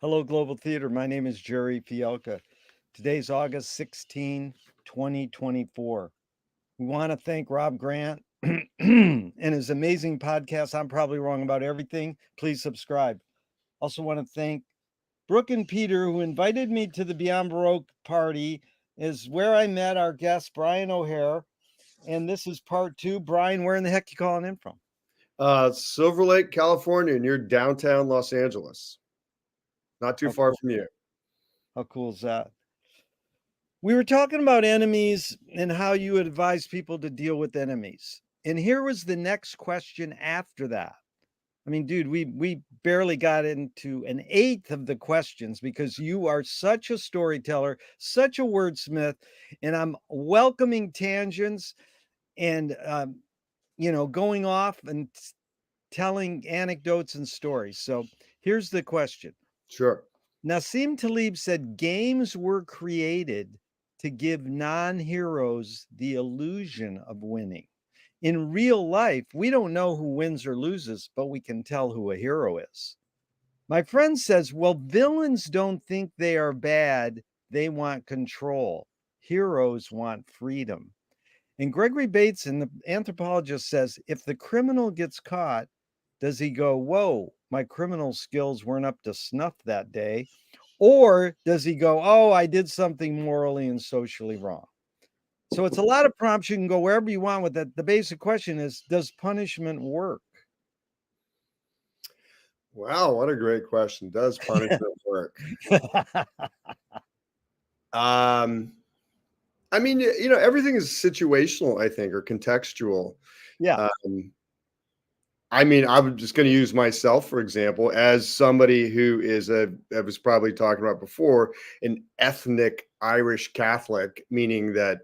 Hello, Global Theater. My name is Jerry Fielka. Today's August 16, 2024. We want to thank Rob Grant and his amazing podcast. I'm probably wrong about everything. Please subscribe. Also, want to thank Brooke and Peter, who invited me to the Beyond Baroque party, is where I met our guest, Brian O'Hare. And this is part two. Brian, where in the heck you calling in from? Silver Lake, California, near downtown Los Angeles. Not too How far cool, from you. how cool is that? We were talking about enemies and how you advise people to deal with enemies. And here was the next question after that. I mean, dude, we barely got into an eighth of the questions because you are such a storyteller, such a wordsmith, and I'm welcoming tangents and going off and telling anecdotes and stories. So here's the question. Sure. Nassim Taleb said games were created to give non heroes the illusion of winning. In real life, we don't know who wins or loses, but we can tell who a hero is. My friend says, well, villains don't think they are bad, they want control. Heroes want freedom. And Gregory Bateson, the anthropologist, says if the criminal gets caught, does he go, whoa, my criminal skills weren't up to snuff that day? Or does he go, oh, I did something morally and socially wrong? So it's a lot of prompts. You can go wherever you want with that. The basic question is, does punishment work? Wow, what a great question. Does punishment work? Um, I mean, everything is situational, I think, or contextual. Yeah. Um, I mean, I'm just going to use myself, for example, as somebody who is I was probably talking about before, an ethnic Irish Catholic, meaning that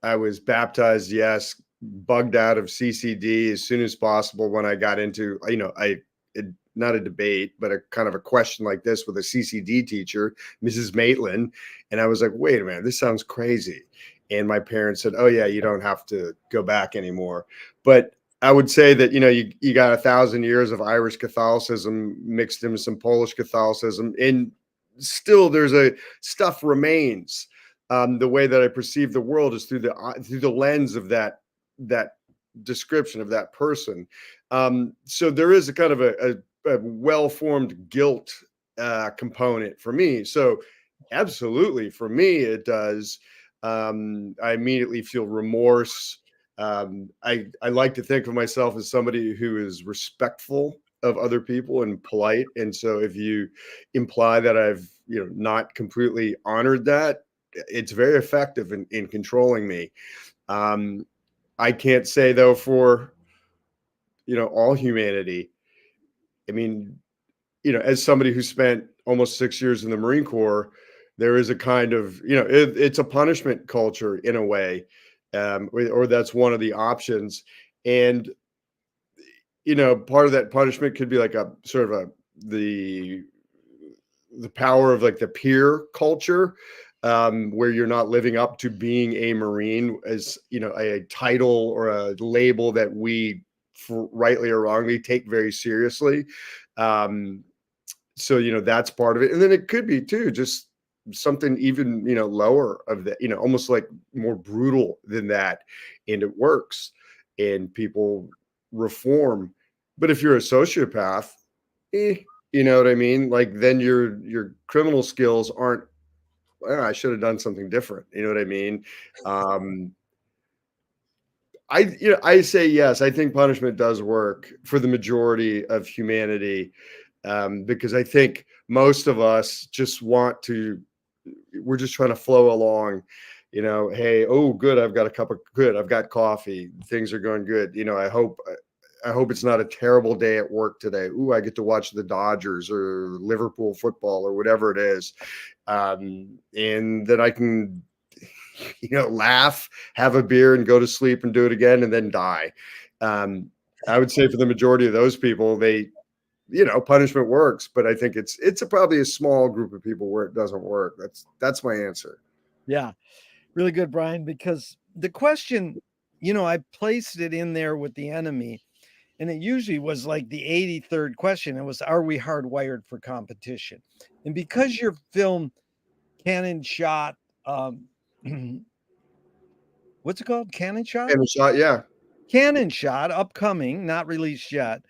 I was baptized, yes, bugged out of CCD as soon as possible when I got into, not a debate, but a kind of a question like this with a CCD teacher, Mrs. Maitland. And I was like, wait a minute, this sounds crazy. And my parents said, oh, yeah, you don't have to go back anymore. But I would say that, you got 1,000 years of Irish Catholicism mixed in with some Polish Catholicism. And still there's stuff remains. The way that I perceive the world is through the lens of that description of that person. So there is a kind of a well-formed guilt component for me. So absolutely, for me, it does. I immediately feel remorse. I like to think of myself as somebody who is respectful of other people and polite. And so if you imply that I've not completely honored that, it's very effective in controlling me. Um, I can't say though for all humanity. I mean, as somebody who spent almost 6 years in the Marine Corps, there is a kind of it's a punishment culture in a way, or that's one of the options. And part of that punishment could be like a sort of the power of like the peer culture, where you're not living up to being a Marine as a title or a label that we, rightly or wrongly, take very seriously. um, so that's part of it, and then it could be too just something even lower of that, almost like more brutal than that, and it works and people reform. But if you're a sociopath, eh, you know what I mean? Like then your criminal skills aren't, well, I should have done something different. You know what I mean? Um, I say yes. I think punishment does work for the majority of humanity, because I think most of us just want to. We're just trying to flow along. Hey, oh, good. I've got a cup of good. I've got coffee. Things are going good. I hope it's not a terrible day at work today. Ooh, I get to watch the Dodgers or Liverpool football or whatever it is. And then I can, laugh, have a beer, and go to sleep and do it again and then die. Um, I would say for the majority of those people, punishment works, but I think it's probably a small group of people where it doesn't work. That's my answer. Yeah. Really good, Brian, because the question, I placed it in there with the enemy. And it usually was like the 83rd question. It was, are we hardwired for competition? And because your film Cannon Shot, um, what's it called? Cannon Shot? And the shot, yeah, Cannon Shot, upcoming, not released yet.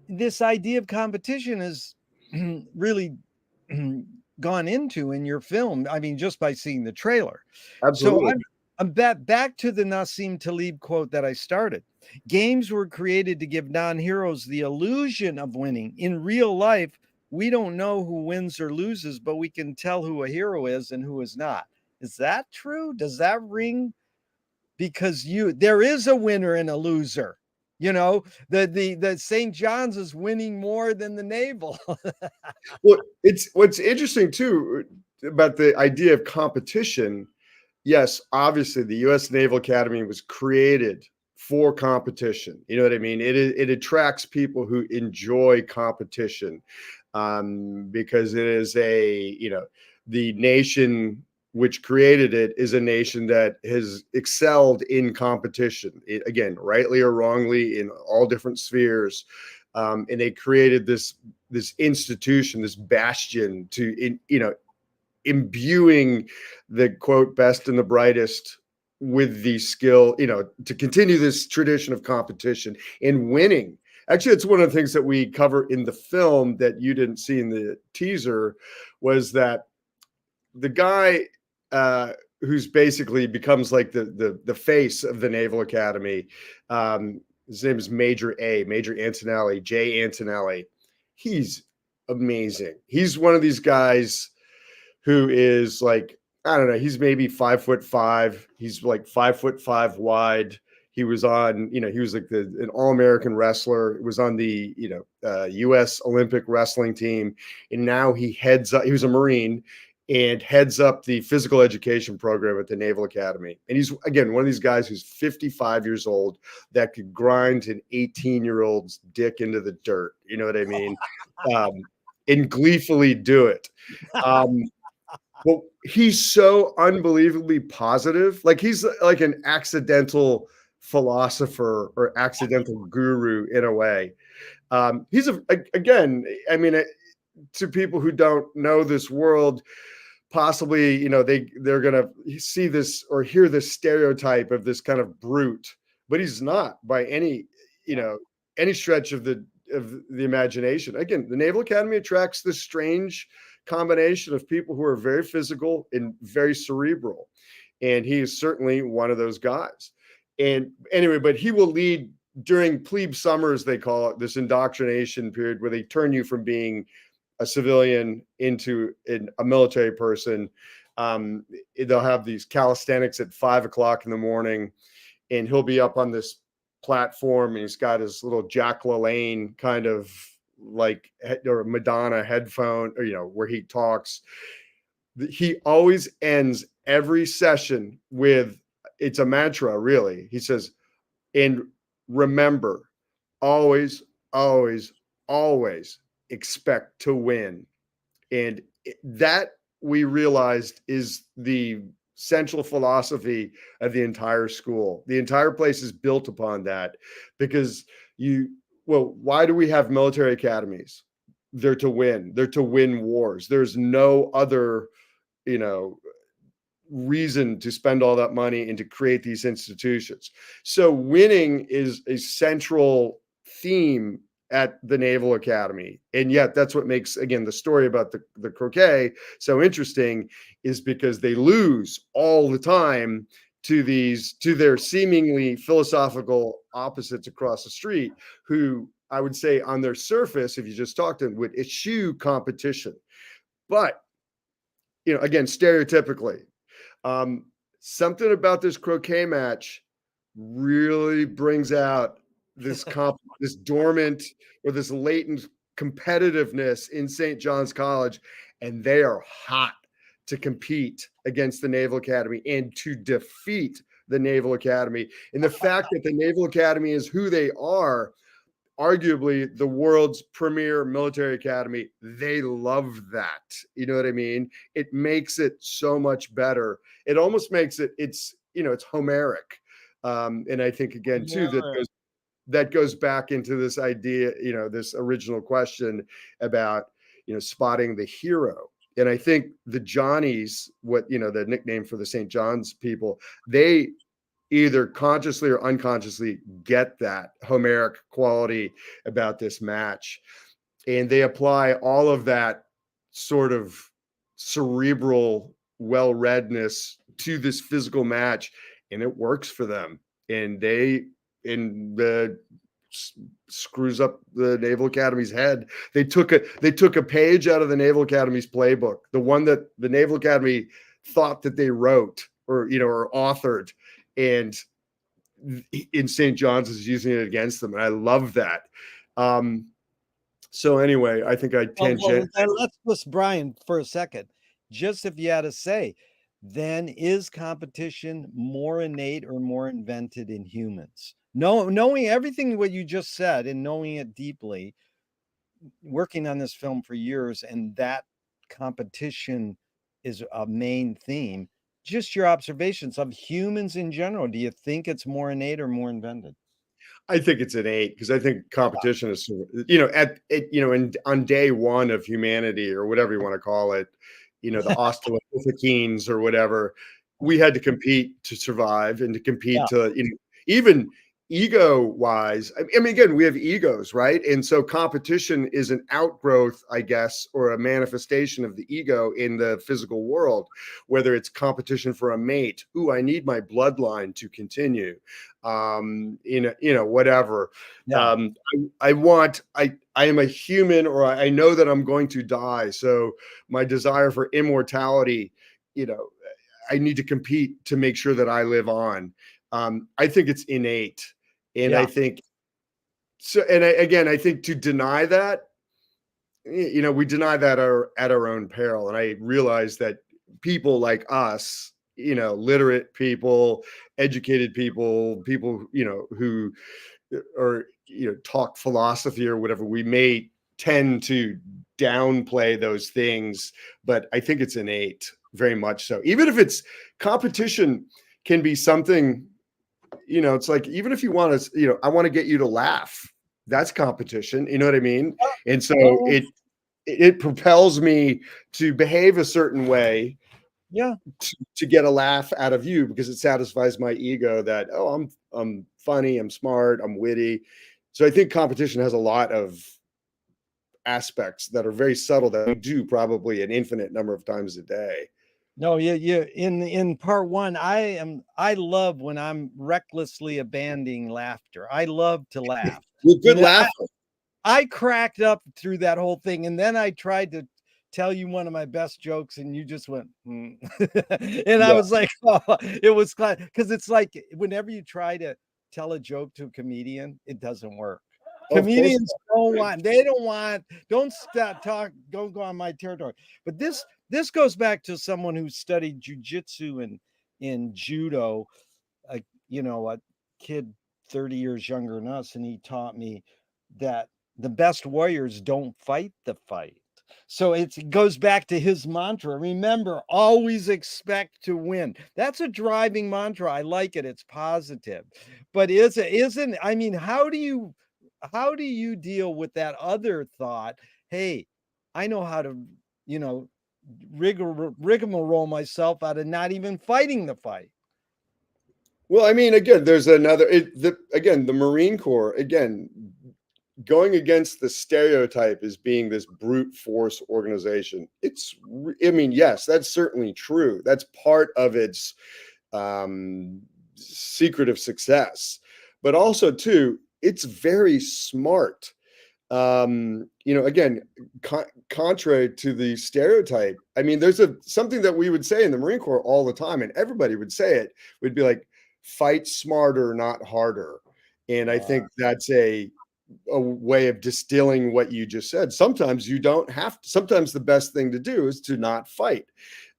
This idea of competition is really gone into in your film. I mean, just by seeing the trailer. So absolutely. I'm back to the Nassim Taleb quote that I started. Games were created to give non-heroes the illusion of winning. In real life, we don't know who wins or loses, but we can tell who a hero is and who is not. Is that true? Does that ring? Because there is a winner and a loser. You know, the St. John's is winning more than the Naval. Well, it's what's interesting too about the idea of competition. Yes, obviously the U.S. Naval Academy was created for competition. You know what I mean? It attracts people who enjoy competition, because it is the nation which created it is a nation that has excelled in competition. Again, rightly or wrongly, in all different spheres, and they created this institution, this bastion imbuing the quote best and the brightest with the skill, to continue this tradition of competition and winning. Actually, it's one of the things that we cover in the film that you didn't see in the teaser, was that the guy who's basically becomes like the face of the Naval Academy. His name is Major Antonelli, Jay Antonelli. He's amazing. He's one of these guys who is like, I don't know, he's maybe 5'5". He's like 5'5" wide. He was on, he was like an all-American wrestler. It was on the, U.S. Olympic wrestling team. And now he was a Marine and heads up the physical education program at the Naval Academy. And he's, again, one of these guys who's 55 years old that could grind an 18-year-old's dick into the dirt. You know what I mean? And gleefully do it. Well, he's so unbelievably positive. Like he's like an accidental philosopher or accidental guru in a way. He's again, I mean, to people who don't know this world, possibly, they're gonna see this or hear this stereotype of this kind of brute, but he's not by any stretch of the imagination. Again, the Naval Academy attracts this strange combination of people who are very physical and very cerebral, and he is certainly one of those guys. And anyway, but he will lead during plebe summers, they call it, this indoctrination period where they turn you from being a civilian into a military person. They'll have these calisthenics at 5 o'clock in the morning, and he'll be up on this platform, and he's got his little Jack LaLanne kind of like or Madonna headphone, or where he talks. He always ends every session with, it's a mantra, really. He says, and remember, always, always, always expect to win. And that, we realized, is the central philosophy of the entire school. The entire place is built upon that, because why do we have military academies? They're to win. They're to win wars. There's no other, reason to spend all that money and to create these institutions. So winning is a central theme at the Naval Academy. And yet that's what makes, again, the story about the croquet so interesting, is because they lose all the time to their seemingly philosophical opposites across the street, who I would say on their surface, if you just talk to them, would eschew competition. But, again, stereotypically, something about this croquet match really brings out this this dormant or this latent competitiveness in St. John's College, and they are hot to compete against the Naval Academy and to defeat the Naval Academy. And the fact that the Naval Academy is who they are, arguably the world's premier military academy, they love that. You know what I mean? It makes it so much better. It almost makes it's Homeric. And I think, again, too, that that goes back into this idea, this original question about, spotting the hero. And I think the Johnnies, the nickname for the St. John's people, they either consciously or unconsciously get that Homeric quality about this match. And they apply all of that sort of cerebral well-readness to this physical match, and it works for them. And screws up the Naval Academy's head. They took a page out of the Naval Academy's playbook, the one that the Naval Academy thought that they wrote or authored, and in St. John's is using it against them. And I love that. So anyway, I think I tangent. Let's just, Brian, for a second, just if you had to say, then is competition more innate or more invented in humans? Knowing everything what you just said and knowing it deeply, working on this film for years, and that competition is a main theme. Just your observations of humans in general. Do you think it's more innate or more invented? I think it's innate, because I think competition is, on day one of humanity, or whatever you want to call it, the Australopithecines or whatever, we had to compete to survive, and to compete to, even ego wise. I mean, again, we have egos, right? And so competition is an outgrowth, I guess, or a manifestation of the ego in the physical world, whether it's competition for a mate. Ooh, I need my bloodline to continue. Whatever. Yeah. I am a human, or I know that I'm going to die. So my desire for immortality, I need to compete to make sure that I live on. I think it's innate. And I think so. And I think to deny that, we deny that at our own peril. And I realize that people like us, literate people, educated people, who or talk philosophy or whatever, we may tend to downplay those things, but I think it's innate, very much so. Even if it's competition, can be something, it's like, even if you want to, I want to get you to laugh, that's competition, you know what I mean? And so it propels me to behave a certain way, to get a laugh out of you, because it satisfies my ego that, oh, I'm funny, I'm smart, I'm witty. So I think competition has a lot of aspects that are very subtle, that we do probably an infinite number of times a day. No, in part one, I love when I'm recklessly abandoning laughter. I love to laugh. You're good laughter. I cracked up through that whole thing, and then I tried to tell you one of my best jokes, and you just went, and I was like, oh, it was because it's like whenever you try to tell a joke to a comedian, it doesn't work. Comedians don't stop talk, don't go on my territory. But this goes back to someone who studied jujitsu and in judo, a kid 30 years younger than us, and he taught me that the best warriors don't fight the fight. So it goes back to his mantra. Remember, always expect to win. That's a driving mantra. I like it. It's positive. But I mean, how do you deal with that other thought? Hey, I know how to, rigmarole myself out of not even fighting the fight. Well, I mean, again, there's another, the Marine Corps, again, going against the stereotype as being this brute force organization. Yes, that's certainly true. That's part of its secret of success. But also, too, it's very smart. Again, contrary to the stereotype, I mean, there's something that we would say in the Marine Corps all the time, and everybody would say it, would be like, fight smarter, not harder. And I think that's a way of distilling what you just said. Sometimes you don't have to. Sometimes the best thing to do is to not fight.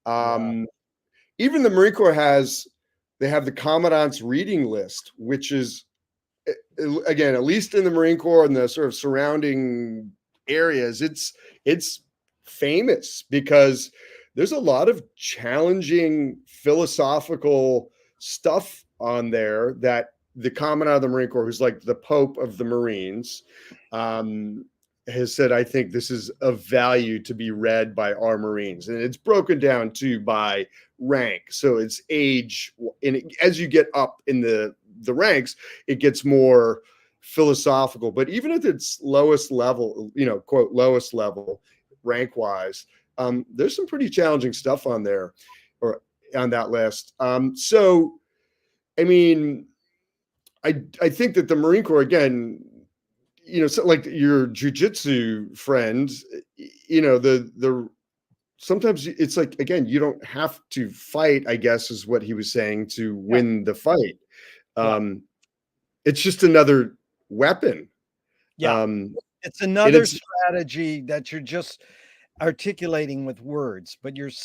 Even the Marine Corps they have the commandant's reading list, which is, again, at least in the Marine Corps and the sort of surrounding areas, it's famous because there's a lot of challenging philosophical stuff on there that the Commandant of the Marine Corps, who's like the Pope of the Marines, has said, I think this is of value to be read by our Marines. And it's broken down too by rank. So it's age. And as you get up in the ranks, it gets more philosophical. But even at its lowest level, quote, lowest level, rank wise, there's some pretty challenging stuff on there or on that list. So, I mean, I think that the Marine Corps, again, so like your jujitsu friend, the sometimes it's like, again, you don't have to fight, I guess is what he was saying, to Yeah. win the fight. Yeah. It's just another weapon. Yeah. It's And another it's strategy that you're just articulating with words, but it's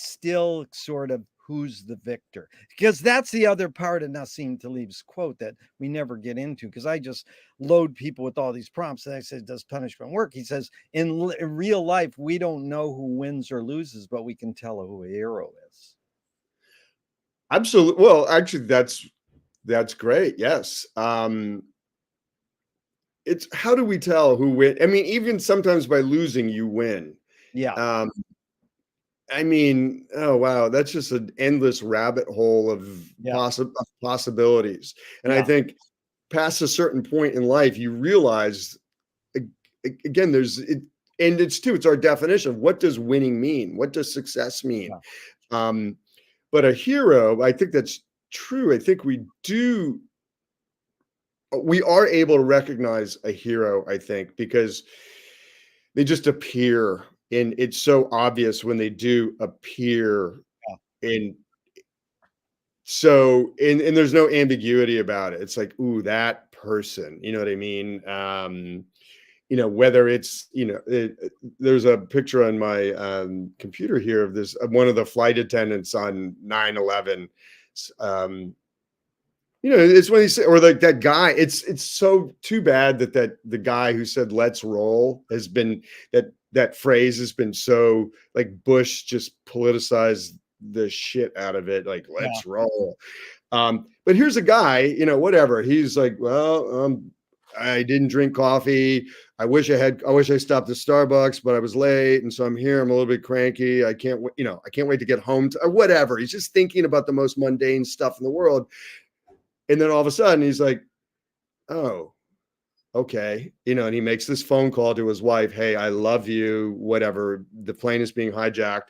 still sort of who's the victor. Because that's the other part of Nassim Taleb's quote that we never get into, because I just load people with all these prompts. And I said, does punishment work? He says, in real life, we don't know who wins or loses, but we can tell who a hero is. absolutely. Well, actually, that's great. Yes. It's how do we tell who win? I mean, even sometimes by losing, you win. Yeah. I mean, oh wow, that's just an endless rabbit hole of Yeah. possibilities. And I Yeah. think past a certain point in life, you realize again, and it's our definition of what does winning mean? What does success mean? Yeah. But a hero, I think that's true. I think we are able to recognize a hero, I think, because they just appear, and it's so obvious when they do appear. And so, and there's no ambiguity about it. It's like, ooh, that person, you know what I mean? Whether it's, there's a picture on my computer here of this, one of the flight attendants on 9/11. It's when he said, or like that guy, it's so too bad that the guy who said, let's roll, has been, that phrase has been so, like, Bush just politicized the shit out of it. Like, Yeah. let's roll. But here's a guy, whatever. He's like, well, I didn't drink coffee. I wish I stopped at Starbucks, but I was late. And so I'm here. I'm a little bit cranky. I can't wait to get home or whatever. He's just thinking about the most mundane stuff in the world. And then all of a sudden he's like, oh, okay. And he makes this phone call to his wife. Hey, I love you, whatever. The plane is being hijacked.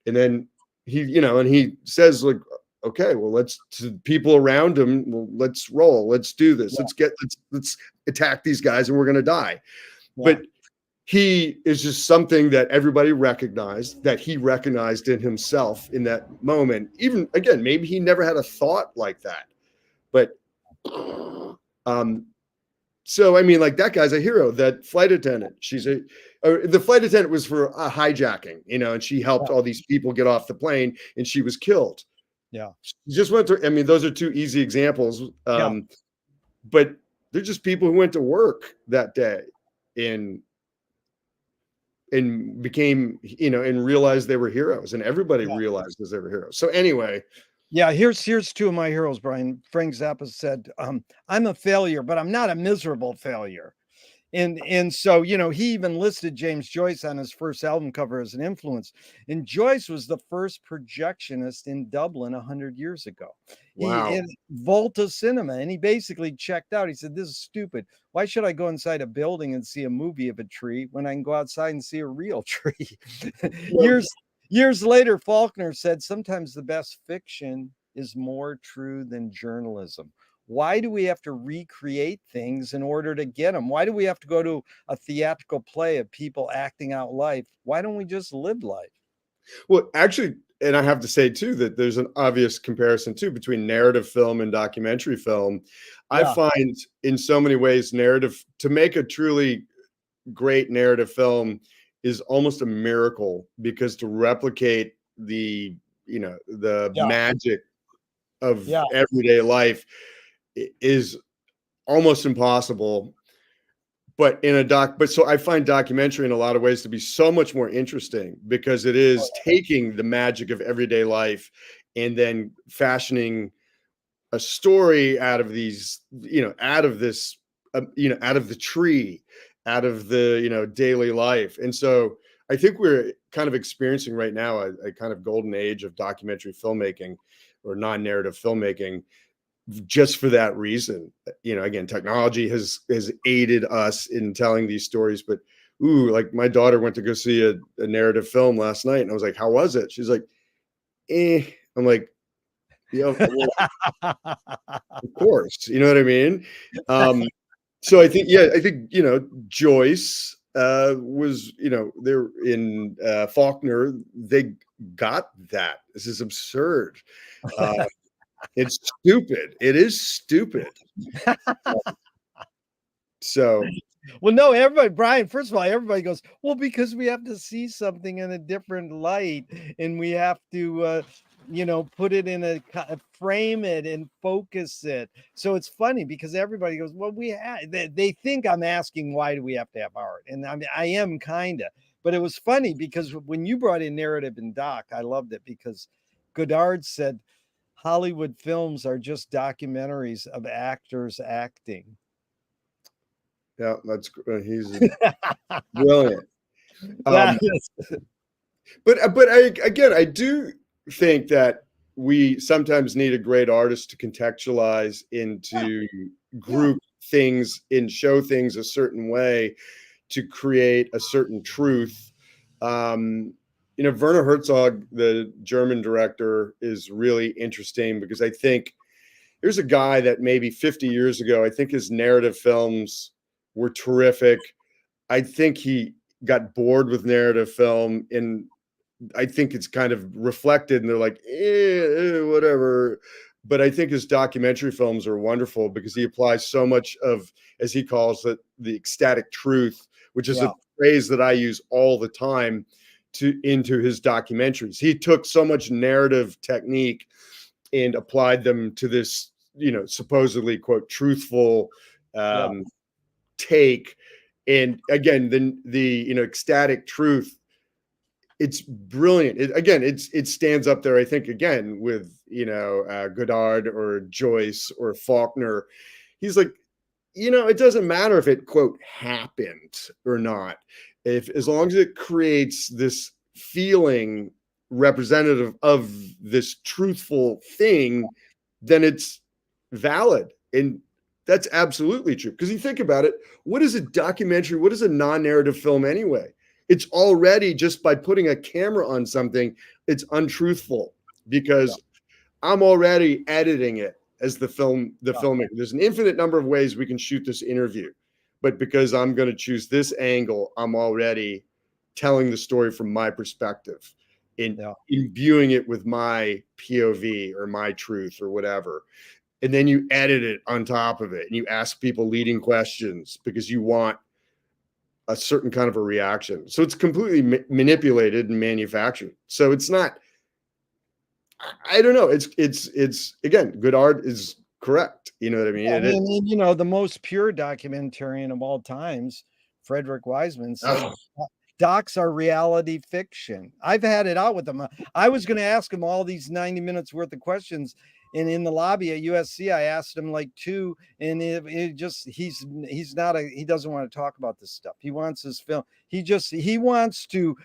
And then he says, like, okay, well, let's, to people around him, well, let's roll. Let's do this. Yeah. Let's attack these guys and we're going to die. Yeah. But he is just something that everybody recognized, that he recognized in himself in that moment. Even, again, maybe he never had a thought like that. But so I mean, like, that guy's a hero. That flight attendant, the flight attendant was for a hijacking, and she helped all these people get off the plane, and she was killed. Yeah. She just went to. I mean, those are two easy examples. But they're just people who went to work that day and became, and realized they were heroes, and everybody realized they were heroes. So anyway. Yeah, here's two of my heroes, Brian. Frank Zappa said, I'm a failure, but I'm not a miserable failure. And so, he even listed James Joyce on his first album cover as an influence. And Joyce was the first projectionist in Dublin 100 years ago. Wow. He in Volta Cinema, and he basically checked out. He said, this is stupid. Why should I go inside a building and see a movie of a tree when I can go outside and see a real tree? Years later, Faulkner said, sometimes the best fiction is more true than journalism. Why do we have to recreate things in order to get them? Why do we have to go to a theatrical play of people acting out life? Why don't we just live life? Well, actually, and I have to say too that there's an obvious comparison too between narrative film and documentary film. I find in so many ways to make a truly great narrative film is almost a miracle, because to replicate the magic of everyday life is almost impossible. But so I find documentary in a lot of ways to be so much more interesting, because it is taking the magic of everyday life and then fashioning a story out of these, out of this, out of the tree, out of the, daily life. And so I think we're kind of experiencing right now a kind of golden age of documentary filmmaking or non-narrative filmmaking, just for that reason. Again, technology has aided us in telling these stories, but like my daughter went to go see a narrative film last night, and I was like, "How was it?" She's like, "Eh." I'm like, "Yeah, well, of course." You know what I mean? So I think Joyce was, they're in Faulkner. They got that. This is absurd. Uh, it's stupid. It is stupid. So Well, no, everybody, Brian, first of all, everybody goes, well, because we have to see something in a different light and we have to, put it in frame it and focus it. So it's funny because everybody goes, well, they think I'm asking, why do we have to have art? And I mean, I am kind of, but it was funny because when you brought in narrative and doc, I loved it because Godard said Hollywood films are just documentaries of actors acting. yeah, he's brilliant. That is, But I do think that we sometimes need a great artist to contextualize into yeah, group things and show things a certain way to create a certain truth. Werner Herzog, the German director, is really interesting because I think here's a guy that maybe 50 years ago, I think his narrative films were terrific. I think he got bored with narrative film, and I think it's kind of reflected, and they're like, whatever. But I think his documentary films are wonderful because he applies so much of, as he calls it, the ecstatic truth, which is yeah, a phrase that I use all the time into his documentaries. He took so much narrative technique and applied them to this, supposedly quote truthful yeah, take. And again, the ecstatic truth, it's brilliant. It stands up there, I think, again with Godard or Joyce or Faulkner. He's like, it doesn't matter if it quote happened or not, if as long as it creates this feeling representative of this truthful thing, then it's valid. And that's absolutely true. Because you think about it, what is a documentary? What is a non-narrative film anyway? It's already, just by putting a camera on something, it's untruthful yeah, because I'm already editing it as the yeah, filmmaker. There's an infinite number of ways we can shoot this interview, but because I'm going to choose this angle, I'm already telling the story from my perspective, in yeah. imbuing it with my POV or my truth or whatever. And then you edit it on top of it, and you ask people leading questions because you want a certain kind of a reaction. So it's completely manipulated and manufactured. So it's not, I don't know. It's again, good art is correct. You know what I mean? I mean, the most pure documentarian of all times, Frederick Wiseman, said Oh, docs are reality fiction. I've had it out with him. I was going to ask him all these 90 minutes worth of questions. And in the lobby at USC, I asked him like two, and it just he's not he doesn't want to talk about this stuff. He wants his film. He wants to.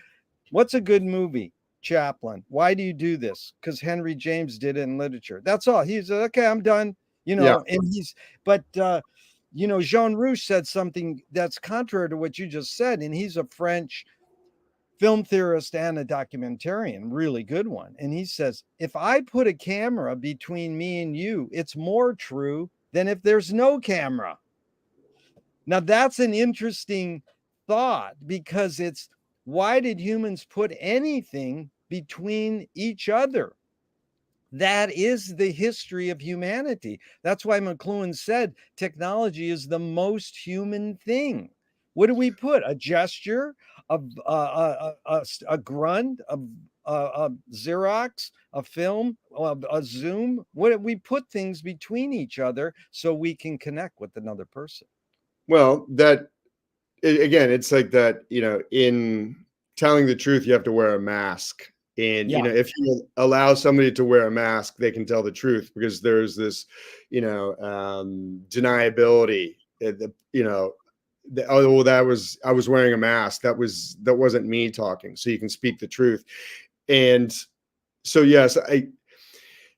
What's a good movie? Chaplin. Why do you do this? Because Henry James did it in literature. That's all. He's okay. I'm done. yeah. And but Jean Rouge said something that's contrary to what you just said, and he's a French film theorist and a documentarian, really good one. And he says, if I put a camera between me and you, it's more true than if there's no camera. Now, that's an interesting thought because it's why did humans put anything between each other? That is the history of humanity. That's why McLuhan said technology is the most human thing. What do we put? A gesture, a grunt, a Xerox, a film, a Zoom. What do we put things between each other so we can connect with another person? Well, again, it's like that, in telling the truth, you have to wear a mask. And, Yeah. if you allow somebody to wear a mask, they can tell the truth because there's this, deniability. Oh, well, I was wearing a mask. That wasn't me talking. So you can speak the truth. And so, yes,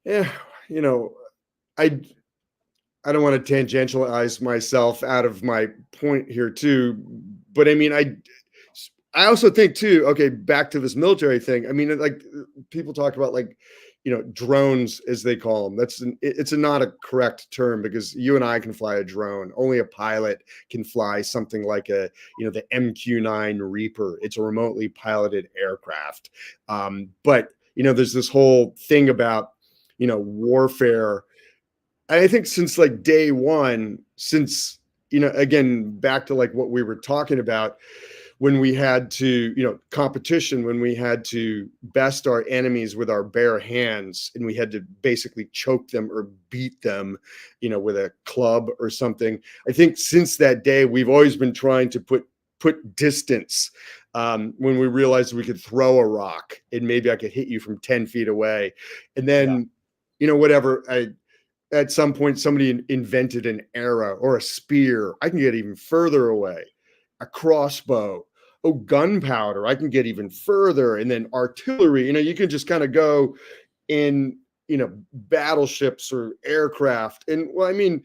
yeah, you know, I, I don't want to tangentialize myself out of my point here too, but I mean, I also think too, okay, back to this military thing. I mean, like people talk about like, drones as they call them. It's not a correct term because you and I can fly a drone. Only a pilot can fly something like the MQ-9 Reaper. It's a remotely piloted aircraft. But there's this whole thing about, warfare. I think since like day one, since, again, back to like what we were talking about, when we had to, competition, when we had to best our enemies with our bare hands and we had to basically choke them or beat them, with a club or something. I think since that day, we've always been trying to put distance. When we realized we could throw a rock and maybe I could hit you from 10 feet away. And Yeah. then, whatever, at some point somebody invented an arrow or a spear. I can get even further away. A crossbow. Oh, gunpowder. I can get even further. And then artillery. You can just kind of go in, battleships or aircraft. And well, I mean,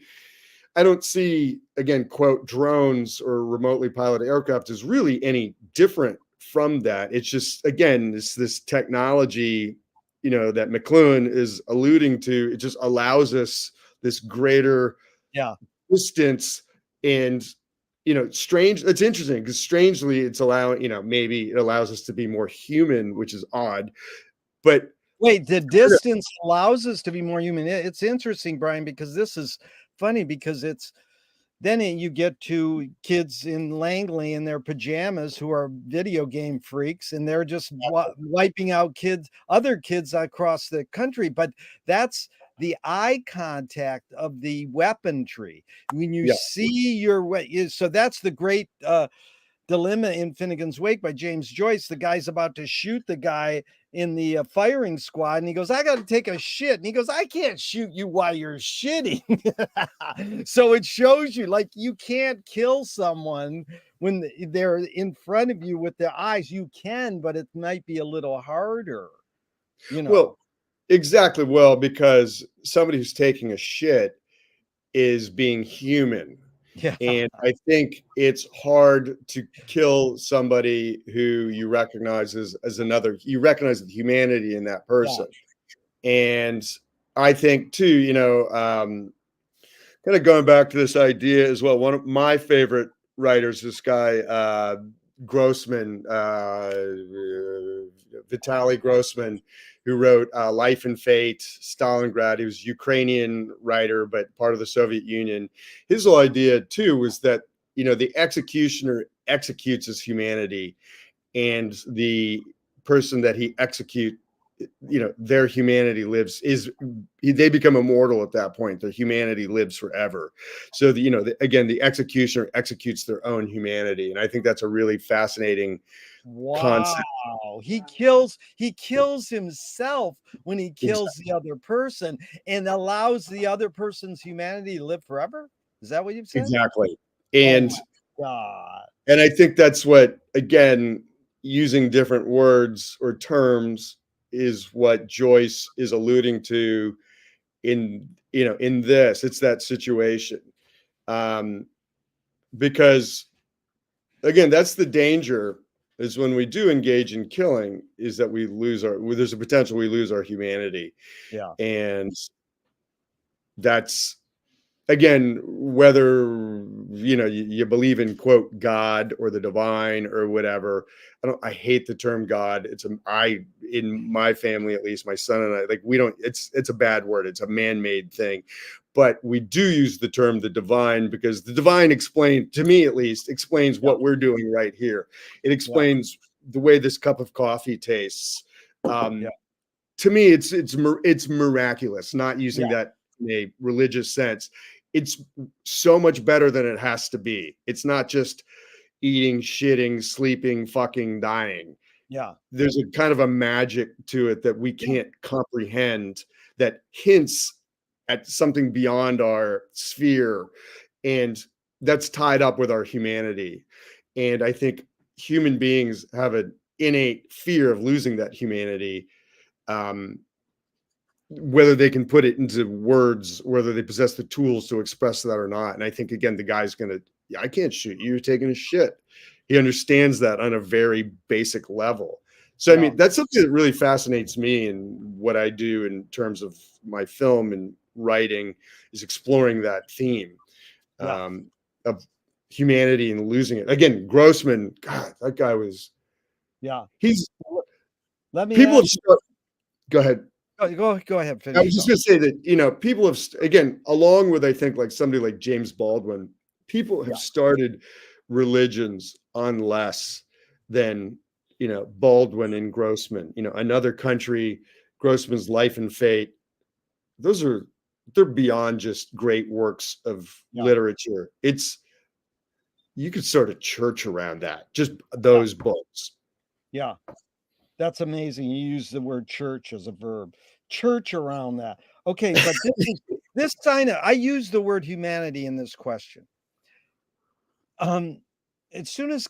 I don't see, again, quote, drones or remotely piloted aircraft is really any different from that. It's just, again, it's this technology, that McLuhan is alluding to. It just allows us this greater Yeah. distance. And, it's interesting because strangely it's allowing, maybe it allows us to be more human, which is odd. But Wait, the distance allows us to be more human. It's interesting, Brian, because this is funny because you get to kids in Langley in their pajamas who are video game freaks, and they're just wiping out other kids across the country. But that's the eye contact of the weaponry. When you yeah, see so that's the great Dilemma in Finnegan's Wake by James Joyce. The guy's about to shoot the guy in the firing squad, and he goes, "I got to take a shit." And he goes, "I can't shoot you while you're shitting." So it shows you, like, you can't kill someone when they're in front of you with their eyes. You can, but it might be a little harder, you know. well, exactly. Well, because somebody who's taking a shit is being human. Yeah, And I think it's hard to kill somebody who you recognize as another, you recognize the humanity in that yeah, person. And I think too, kind of going back to this idea as well. One of my favorite writers, this guy, Grossman, Vitaly Grossman, who wrote Life and Fate, Stalingrad. He was a Ukrainian writer, but part of the Soviet Union. His whole idea too was that, the executioner executes his humanity, and the person that he execute, their humanity they become immortal at that point. Their humanity lives forever. So again, the executioner executes their own humanity. And I think that's a really fascinating wow. concept. He kills himself when he kills the other person and allows the other person's humanity to live forever. Is that what you've said? Exactly. Oh And my God. I think that's what, again, using different words or terms is what Joyce is alluding to in this. It's that situation. Um, because again, that's the danger, is when we do engage in killing, is that there's a potential we lose our humanity. Yeah. And that's, again, whether you believe in, quote, God or the divine or whatever. I hate the term God. In my family, at least my son and I, like, we don't, it's a bad word. It's a man-made thing. But we do use the term the divine, because the divine to me at least, explains Yeah. what we're doing right here. It Yeah. explains the way this cup of coffee tastes. Yeah. To me, it's miraculous, not using Yeah. that in a religious sense. It's so much better than it has to be. It's not just eating, shitting, sleeping, fucking, dying. Yeah. There's a kind of a magic to it that we can't comprehend, that hints at something beyond our sphere, and that's tied up with our humanity. And I think human beings have an innate fear of losing that humanity, um, whether they can put it into words, whether they possess the tools to express that or not. And I think, again, the guy's gonna, yeah, I can't shoot you, you're taking a shit. He understands that on a very basic level. So I Yeah. mean, that's something that really fascinates me in what I do in terms of my film and writing, is exploring that theme, Yeah. um, of humanity and losing it. Again, Grossman, God, that guy was, Yeah. he's, Let me people have ask you. start, go ahead. Go ahead. I Finish was just though. going to say that, people have, again, along with, I think, like somebody like James Baldwin, people Yeah. have started religions on less than, Baldwin and Grossman, Another Country, Grossman's Life and Fate. Those are, they're beyond just great works of Yeah. literature. You could start a church around that, just Yeah. those books. Yeah. That's amazing. You use the word church as a verb. Church around that. Okay, but this sign of, I use the word humanity in this question. Um, as soon as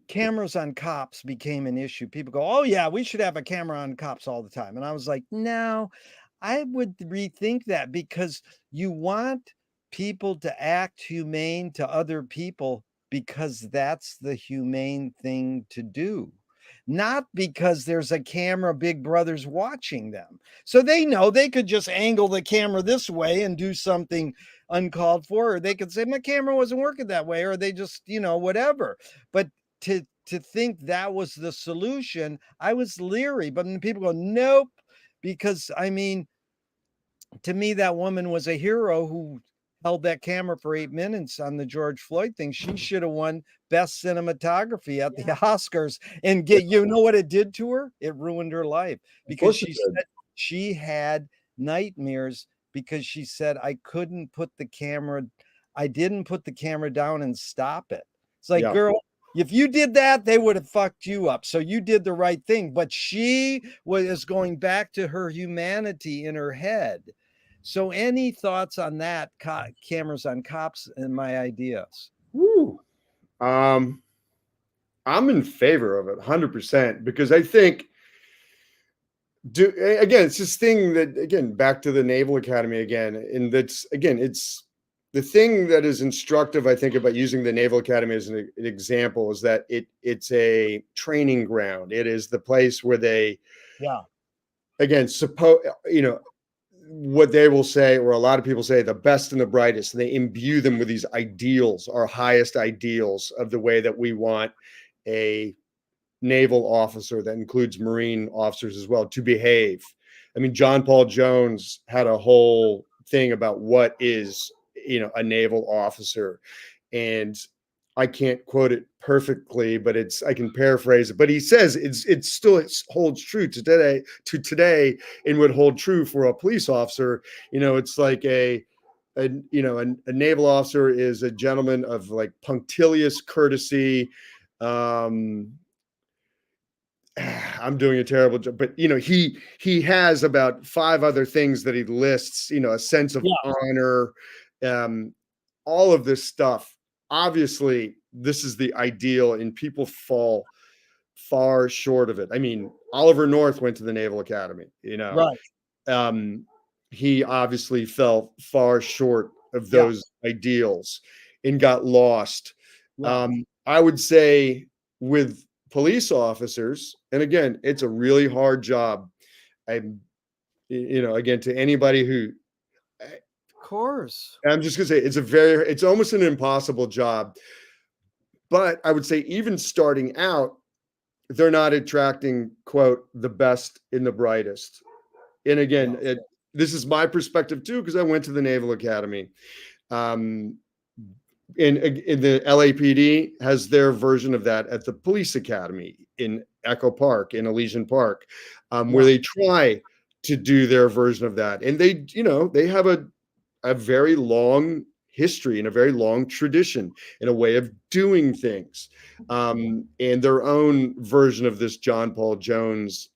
cameras on cops became an issue, people go, "Oh yeah, we should have a camera on cops all the time." And I was like, "No, I would rethink that, because you want people to act humane to other people because that's the humane thing to do. Not because there's a camera, big brother's watching them. So they know they could just angle the camera this way and do something uncalled for, or they could say, my camera wasn't working that way, or they just, whatever. But to think that was the solution, I was leery. But then people go, nope, because I mean, to me, that woman was a hero who held that camera for 8 minutes on the George Floyd thing. She should have won best cinematography at the Oscars. And you know what it did to her? It ruined her life, Of because course it she did. said she had nightmares, because she said, I didn't put the camera down and stop it. It's like, Yeah. girl, if you did that, they would have fucked you up. So you did the right thing. But she was going back to her humanity in her head. So any thoughts on that? Cameras on cops and my ideas. Woo. Um, I'm in favor of it 100%, because I think, again, it's this thing that, again, back to the Naval Academy again, and that's, again, it's the thing that is instructive, I think, about using the Naval Academy as an example, is that it's a training ground. It is the place where they, Yeah. again, suppose, what they will say, or a lot of people say, the best and the brightest, and they imbue them with these ideals, our highest ideals of the way that we want a naval officer, that includes Marine officers as well, to behave. I mean, John Paul Jones had a whole thing about what is, a naval officer. And I can't quote it perfectly, but I can paraphrase it. But he says it still holds true to today, and would hold true for a police officer. It's like a naval officer is a gentleman of like punctilious courtesy. Um, I'm doing a terrible job, but he has about 5 other things that he lists. A sense of Yeah. honor, um, all of this stuff. Obviously, this is the ideal, and people fall far short of it. I mean, Oliver North went to the Naval Academy. Right. Um, he obviously fell far short of Yeah. those ideals and got lost. Yeah. I would say with police officers, and again, it's a really hard job. I'm, again, to anybody who, Of course. I'm just gonna say, it's almost an impossible job. But I would say, even starting out, they're not attracting, quote, the best and the brightest. And again, Yeah. this is my perspective too, because I went to the Naval Academy. Um, in the LAPD has their version of that at the police academy in Echo Park, in Elysian Park, where Yeah. they try to do their version of that. And they have a very long history and a very long tradition and a way of doing things, and their own version of this John Paul Jones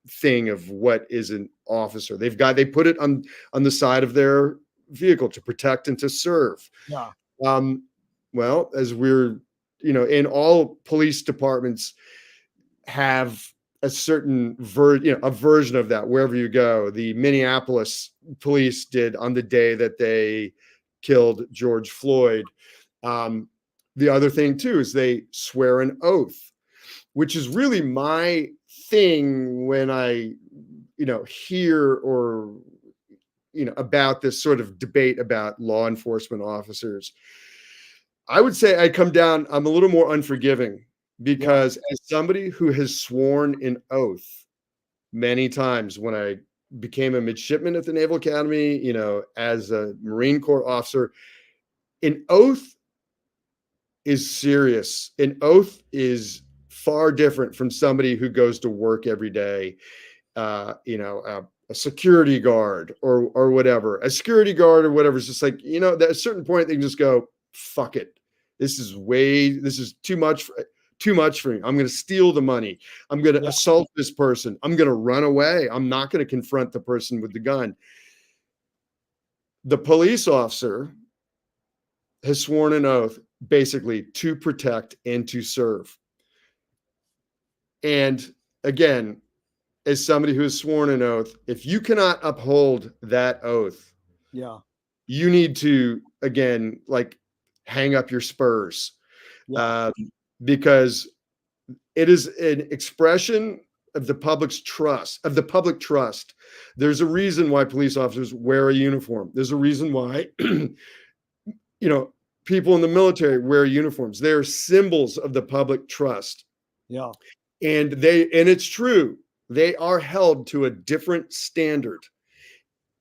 thing of what is an officer. They put it on the side of their vehicle to protect and to serve. Yeah. Well, as we're, in all police departments have a certain a version of that wherever you go. The Minneapolis police did on the day that they killed George Floyd. The other thing too is they swear an oath, which is really my thing when I, hear or, about this sort of debate about law enforcement officers. I would say I'm a little more unforgiving, because as somebody who has sworn an oath many times when I became a midshipman at the Naval Academy, as a Marine Corps officer, an oath is serious. An oath is far different from somebody who goes to work every day, a security guard or whatever. A security guard or whatever is just like, at a certain point they can just go, fuck it. This is too much for me. I'm going to steal the money. I'm going to assault this person. I'm going to run away. I'm not going to confront the person with the gun. The police officer has sworn an oath basically to protect and to serve. And again, as somebody who has sworn an oath, if you cannot uphold that oath, you need to, again, like, hang up your spurs, because it is an expression of the public's trust, of the public trust. There's a reason why police officers wear a uniform. There's a reason why, people in the military wear uniforms. They're symbols of the public trust. Yeah. And it's true, they are held to a different standard.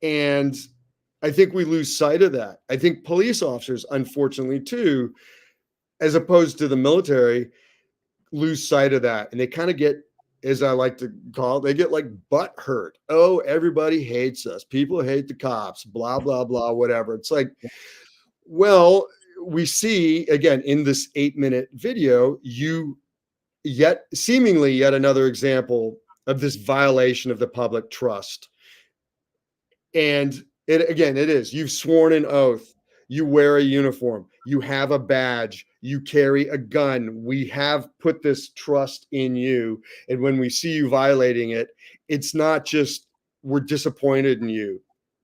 And I think we lose sight of that. I think police officers, unfortunately, too, as opposed to the military, lose sight of that. And they kind of get, as I like to call it, they get like butt hurt. Oh, everybody hates us. People hate the cops, blah, blah, blah, whatever. It's like, well, we see, again, in this 8-minute video, seemingly yet another example of this violation of the public trust. And it is, you've sworn an oath, you wear a uniform, you have a badge, you carry a gun. We have put this trust in you. And when we see you violating it, it's not just we're disappointed in you.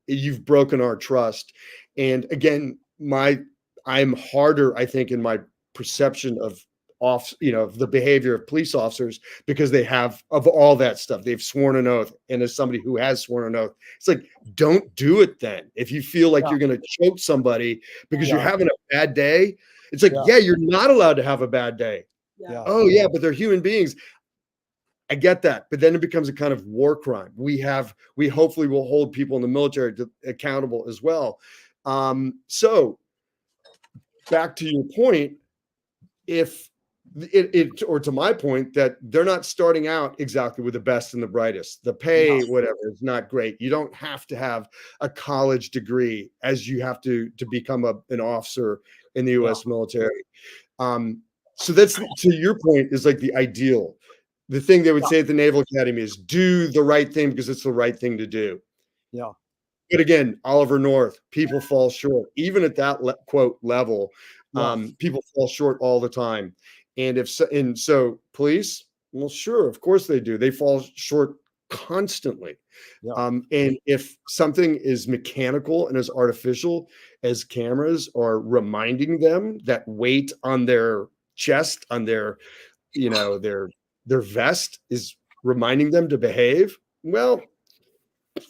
You've broken our trust. And again, I'm harder, I think, in my perception of the behavior of police officers, because they have, of all that stuff, they've sworn an oath. And as somebody who has sworn an oath, it's like, don't do it then. If you feel like you're going to choke somebody because you're having a bad day, it's like, you're not allowed to have a bad day. Oh yeah, but they're human beings. I get that. But then it becomes a kind of war crime. We hopefully will hold people in the military accountable as well. So back to your point, if or to my point, that they're not starting out exactly with the best and the brightest. The pay, whatever, is not great. You don't have to have a college degree as you have to become an officer in the U.S. military. So that's, to your point, is like the ideal. The thing they would say at the Naval Academy is do the right thing because it's the right thing to do. Yeah. But again, Oliver North, people fall short. Even at that quote level, people fall short all the time. And so police, well, sure, of course they do. They fall short constantly. And if something is mechanical and as artificial as cameras are reminding them that weight on their chest, on their, their vest is reminding them to behave, well,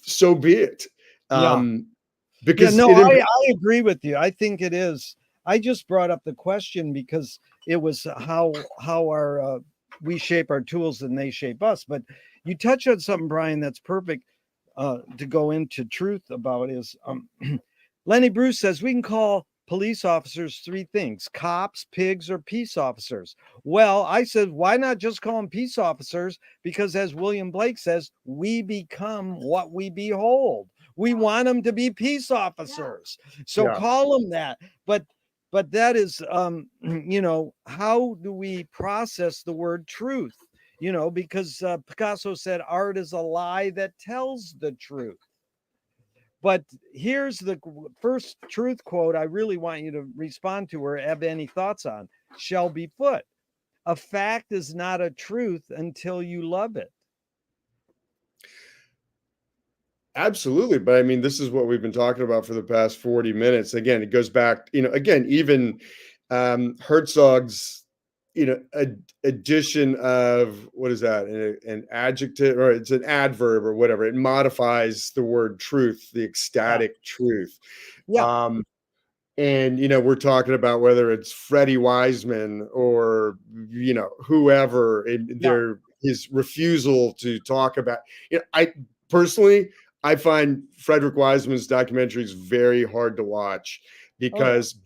so be it. Because I agree with you. I think it is. I just brought up the question because it was how our we shape our tools and they shape us. But you touch on something, Brian, that's perfect to go into truth about is Lenny Bruce says we can call police officers 3 things: cops, pigs, or peace officers. Well, I said, why not just call them peace officers? Because as William Blake says, we become what we behold. We want them to be peace officers. So Yeah. call them that. But that is you know, how do we process the word truth? You know, because Picasso said art is a lie that tells the truth. But here's the first truth quote I really want you to respond to or have any thoughts on. Shelby Foote. A fact is not a truth until you love it. Absolutely. But I mean, this is what we've been talking about for the past 40 minutes. Again, it goes back, again, even Herzog's, addition of what is that? An adjective, or it's an adverb or whatever. It modifies the word truth, the Yeah. ecstatic truth. Yeah. And we're talking about whether it's Freddie Wiseman or whoever, Yeah. his refusal to talk about. I personally, I find Frederick Wiseman's documentaries very hard to watch Oh, yeah. because,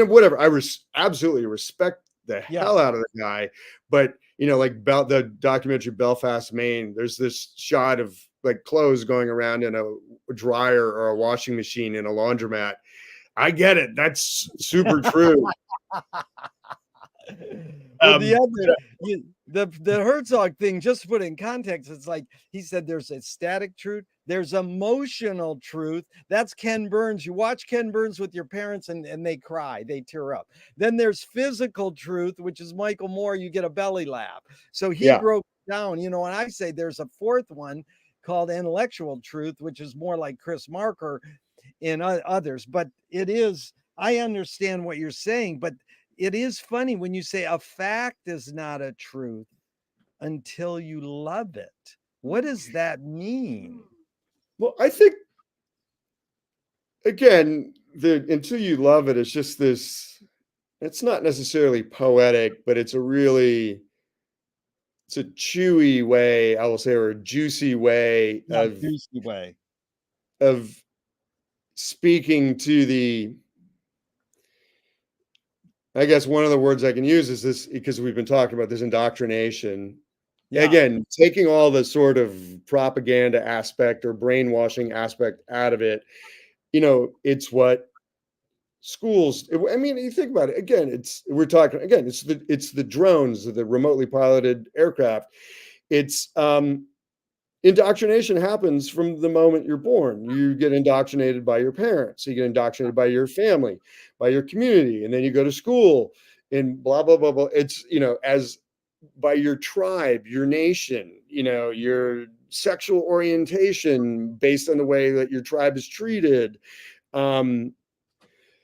whatever, I absolutely respect the Yeah. hell out of the guy, but like the documentary Belfast, Maine, there's this shot of like clothes going around in a dryer or a washing machine in a laundromat. I get it. That's super true. Well, the Um, other the Herzog thing, just to put it in context, it's like he said there's a static truth, there's emotional truth. That's Ken Burns. You watch Ken Burns with your parents and they cry, they tear up. Then there's physical truth, which is Michael Moore, you get a belly laugh. So he yeah. broke down, and I say there's a fourth one called intellectual truth, which is more like Chris Marker and others. But it is, I understand what you're saying, but it is funny when you say a fact is not a truth until you love it. What does that mean? Well, I think again, until you love it, it's just this. It's not necessarily poetic, but it's a chewy way, I will say, or a juicy way Yeah, juicy way. of speaking to the. I guess one of the words I can use is this, because we've been talking about this indoctrination. Yeah. Again, taking all the sort of propaganda aspect or brainwashing aspect out of it, it's what schools. I mean, you think about it again. We're talking again. It's the drones, the remotely piloted aircraft. It's indoctrination happens from the moment you're born. You get indoctrinated by your parents. You get indoctrinated by your family, by your community, and then you go to school and blah blah blah blah. It's as by your tribe, your nation, your sexual orientation based on the way that your tribe is treated.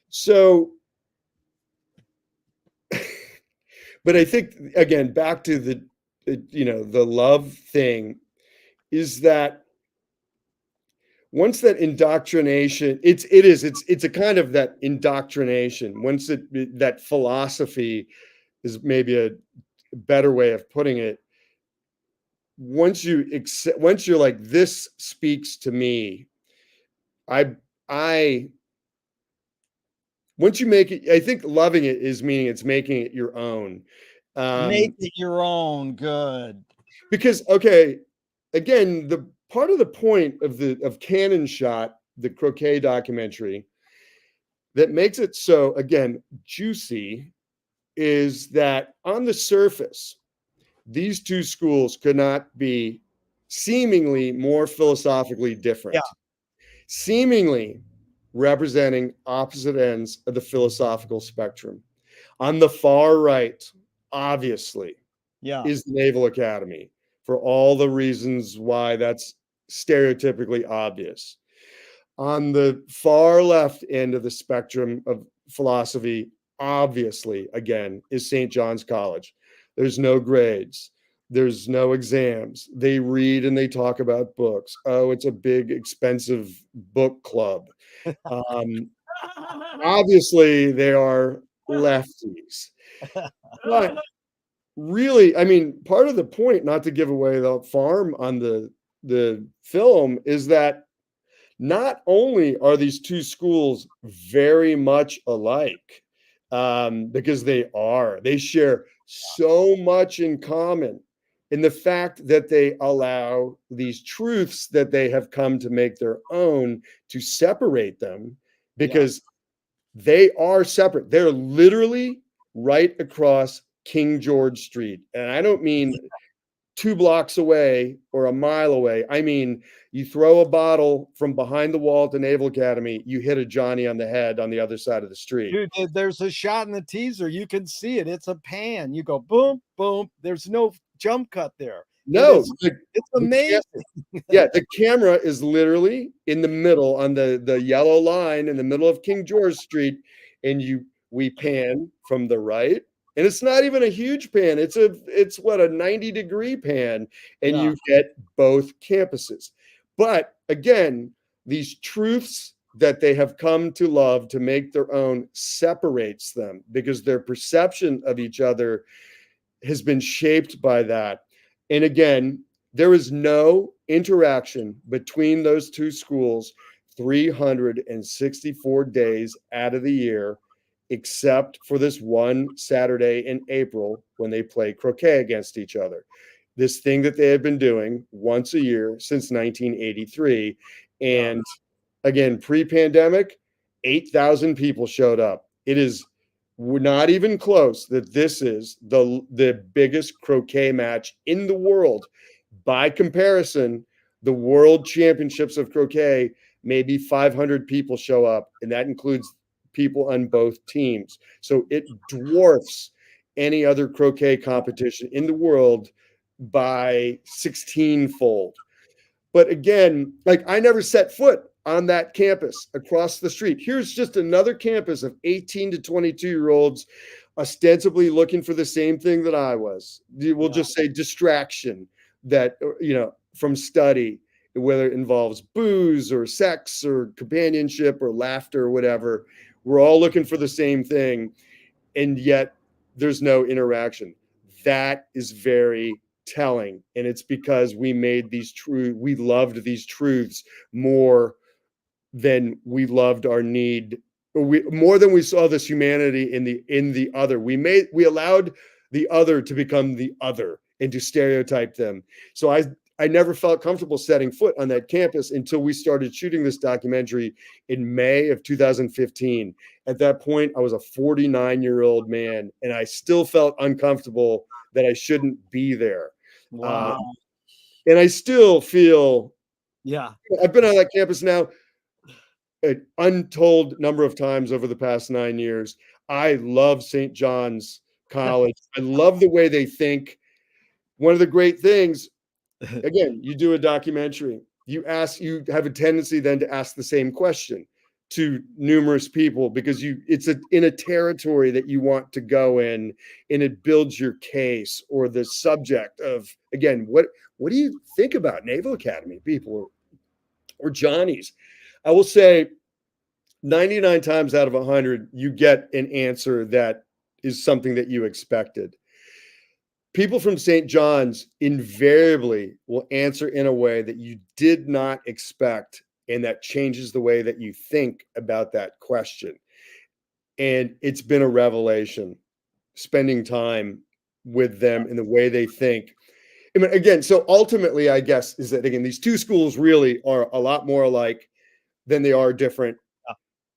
So, but I think again, back to the love thing is that once that indoctrination, it's a kind of that indoctrination. Once that philosophy is maybe a better way of putting it. Once you're like, this speaks to me, I once you make it, I think loving it is meaning it's making it your own. Make it your own. Good. Because, okay, again, the part of the point of Cannon Shot, the croquet documentary, that makes it so, again, juicy, is that on the surface, these two schools could not be seemingly more philosophically Yeah. different, seemingly representing opposite ends of the philosophical spectrum. On the far right, obviously, Yeah. is the Naval Academy, for all the reasons why that's stereotypically obvious. On the far left end of the spectrum of philosophy, obviously, again, is St. John's College. There's no grades. There's no exams. They read and they talk about books. Oh, it's a big, expensive book club. Um, Obviously, they are lefties. But really, I mean, part of the point, not to give away the farm on the film, is that not only are these two schools very much alike, because they share so much in common, And the fact that they allow these truths that they have come to make their own to separate them, Yeah. because they are separate. They're literally right across King George Street. And I don't mean 2 blocks away or a mile away. I mean, you throw a bottle from behind the wall at the Naval Academy, you hit a Johnny on the head on the other side of the street. Dude, there's a shot in the teaser. You can see it. It's a pan. You go boom, boom. There's no jump cut there. It No, is, it's amazing. yeah, the camera is literally in the middle on the yellow line in the middle of King George Street, and we pan from the right, and it's not even a huge pan. It's what, a 90-degree pan, and Yeah. you get both campuses. But again, these truths that they have come to love to make their own separates them, because their perception of each other has been shaped by that. And again, there is no interaction between those two schools 364 days out of the year, except for this one Saturday in April when they play croquet against each other. This thing that they have been doing once a year since 1983. Yeah. And again, pre-pandemic, 8,000 people showed up. It is not even close that this is the biggest croquet match in the world. By comparison, the World Championships of Croquet, maybe 500 people show up, and that includes people on both teams. So it dwarfs any other croquet competition in the world by 16-fold. But again, like, I never set foot on that campus across the street. Here's just another campus of 18 to 22-year-olds ostensibly looking for the same thing that I was. We'll Yeah. just say distraction, that, from study, whether it involves booze or sex or companionship or laughter or whatever. We're all looking for the same thing, and yet there's no interaction. That is very telling, and it's because we loved these truths more than we loved our need, or more than we saw this humanity in the other. We allowed the other to become the other and to stereotype them. So I never felt comfortable setting foot on that campus until we started shooting this documentary in May of 2015. At that point, I was a 49-year-old man, and I still felt uncomfortable that I shouldn't be there. Wow. And I still feel, Yeah. I've been on that campus now an untold number of times over the past 9 years. I love St. John's College. I love the way they think. One of the great things, again, you do a documentary, you have a tendency then to ask the same question to numerous people, because it's in a territory that you want to go in, and it builds your case or the subject of, again, what do you think about Naval Academy people or Johnnies? I will say 99 times out of 100, you get an answer that is something that you expected. People from St. John's invariably will answer in a way that you did not expect, and that changes the way that you think about that question. And it's been a revelation spending time with them and the way they think. I mean, again, so ultimately, I guess, is that, again, these two schools really are a lot more alike than they are different,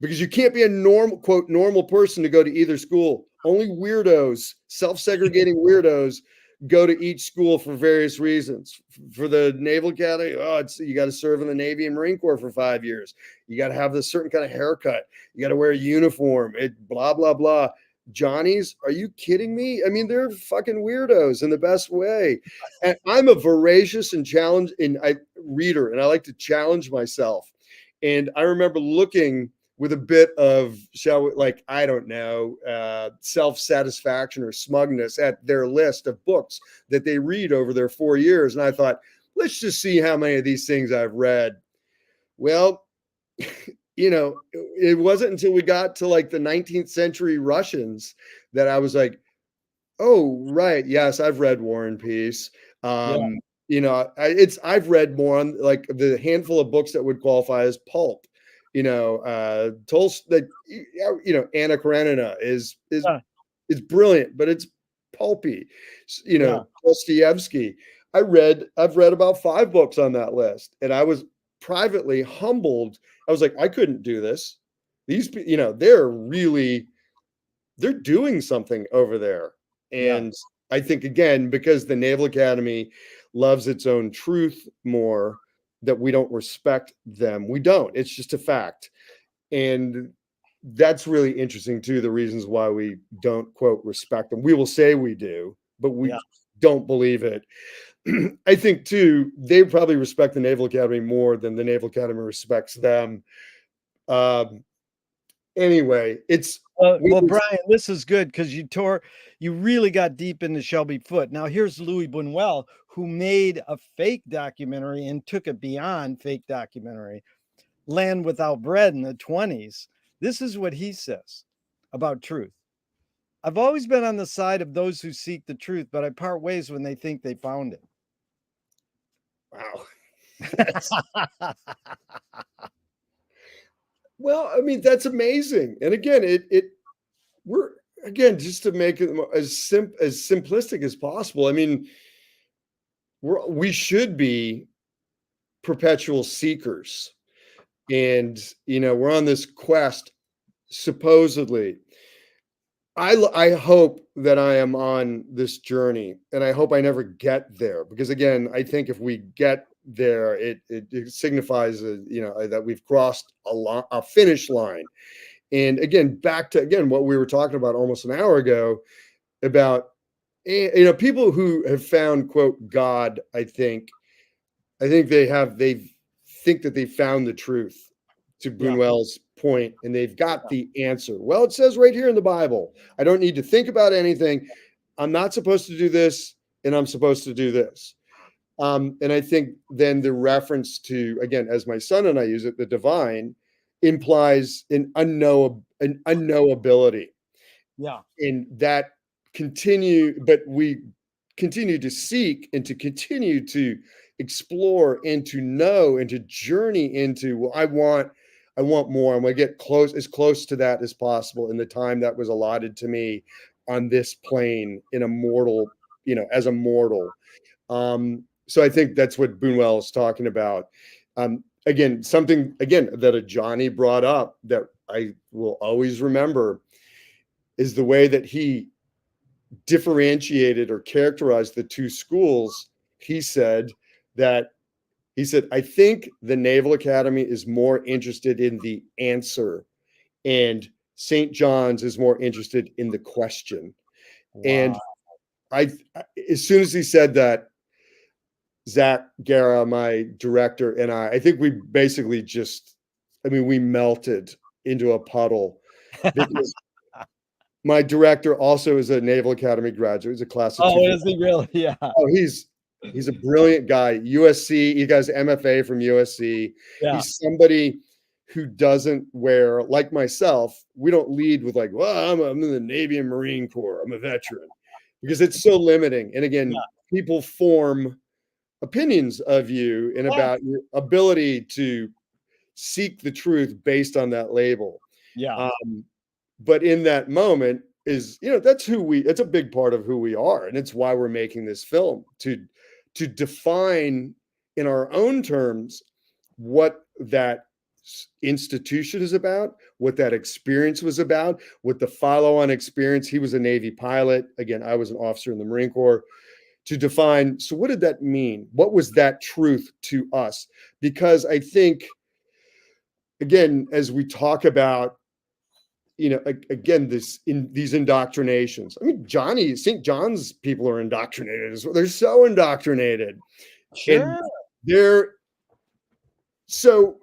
because you can't be a normal person to go to either school. Only weirdos, self-segregating weirdos, go to each school for various reasons. For the Naval Academy, you got to serve in the Navy and Marine Corps for 5 years. You got to have this certain kind of haircut. You got to wear a uniform. Blah blah blah. Johnnies, are you kidding me? I mean, they're fucking weirdos in the best way. And I'm a voracious and reader, and I like to challenge myself. And I remember looking with a bit of, I don't know, self-satisfaction or smugness at their list of books that they read over their 4 years. And I thought, let's just see how many of these things I've read. Well, it wasn't until we got to like the 19th century Russians that I was like, oh, right. Yes, I've read War and Peace. Yeah. I've read more on like the handful of books that would qualify as pulp. Tolstoy, Anna Karenina is brilliant, but it's pulpy. Yeah. Dostoevsky. I've read about 5 books on that list, and I was privately humbled. I was like, I couldn't do this. They're doing something over there. Yeah. And I think, again, because the Naval Academy loves its own truth more, that we don't respect them. We don't. It's just a fact. And that's really interesting too. The reasons why we don't, quote, respect them. We will say we do, but we Yeah. don't believe it. I think too, they probably respect the Naval Academy more than the Naval Academy respects them. Um, anyway, it's Well, Brian, this is good because you really got deep into Shelby Foote. Now, here's Louis Buñuel, who made a fake documentary and took it beyond fake documentary, Land Without Bread in the 20s. This is what he says about truth. I've always been on the side of those who seek the truth, but I part ways when they think they found it. wow. Well, I mean, that's amazing. And again, we're again just to make it as simplistic as possible. I mean, we should be perpetual seekers, and we're on this quest. Supposedly, I hope that I am on this journey, and I hope I never get there, because again, I think if we get there, it signifies that we've crossed a finish line. And again, back to what we were talking about almost an hour ago about people who have found, quote, God. I think they think that they found the truth, to Yeah. Buñuel's point, and they've got the answer. Well, it says right here in the Bible, I don't need to think about anything. I'm not supposed to do this, and I'm supposed to do this. And I think then the reference to, again, as my son and I use it, the divine implies an unknowability. Yeah. And that but we continue to seek and to continue to explore and to know and to journey into, well, I want more. I'm going to get as close to that as possible in the time that was allotted to me on this plane in a mortal, as a mortal. So I think that's what Buñuel is talking about. Something that a Johnny brought up that I will always remember is the way that he differentiated or characterized the two schools. He said, I think the Naval Academy is more interested in the answer, and St. John's is more interested in the question. And Wow. as soon as he said that, Zach Guerra, my director, and I think we basically we melted into a puddle, because my director also is a Naval Academy graduate. He's a class of Oh, 2. is he really? Yeah. Oh, he's a brilliant guy. USC, he got his MFA from USC. Yeah. He's somebody who doesn't wear, like myself, we don't lead with like, well, I'm in the Navy and Marine Corps, I'm a veteran, because it's so limiting. And again, people form opinions of you and about your ability to seek the truth based on that label. Yeah. But in that moment that's it's a big part of who we are. And it's why we're making this film, to define in our own terms what that institution is about, what that experience was about, what the follow-on experience. He was a Navy pilot. Again, I was an officer in the Marine Corps. To define, so what did that mean? What was that truth to us? Because I think, again, as we talk about, again, these indoctrinations. I mean, St. John's people are indoctrinated as well. They're so indoctrinated. Sure. And they're so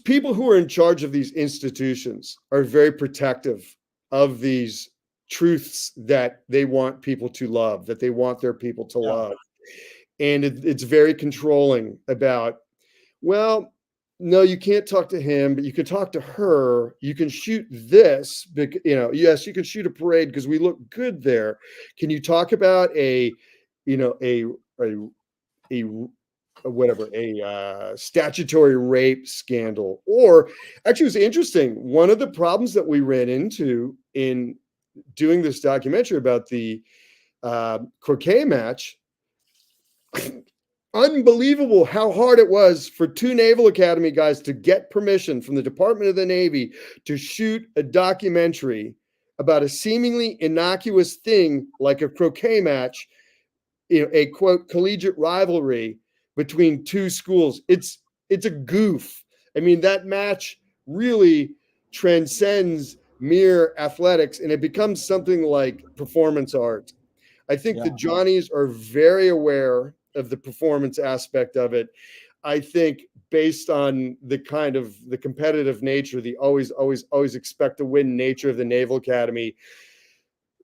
people who are in charge of these institutions are very protective of these truths that they want people to love, that they want their people to love. And it's very controlling about, well, no, you can't talk to him, but you can talk to her. You can shoot this, yes, you can shoot a parade because we look good there. Can you talk about a statutory rape scandal? Or actually, it was interesting. One of the problems that we ran into in doing this documentary about the croquet match. Unbelievable how hard it was for two Naval Academy guys to get permission from the Department of the Navy to shoot a documentary about a seemingly innocuous thing like a croquet match, a quote collegiate rivalry between two schools. It's a goof. I mean, that match really transcends mere athletics and it becomes something like performance art. I think Yeah. the Johnnies are very aware of the performance aspect of it. I think based on the kind of the competitive nature, the always expect to win nature of the Naval Academy,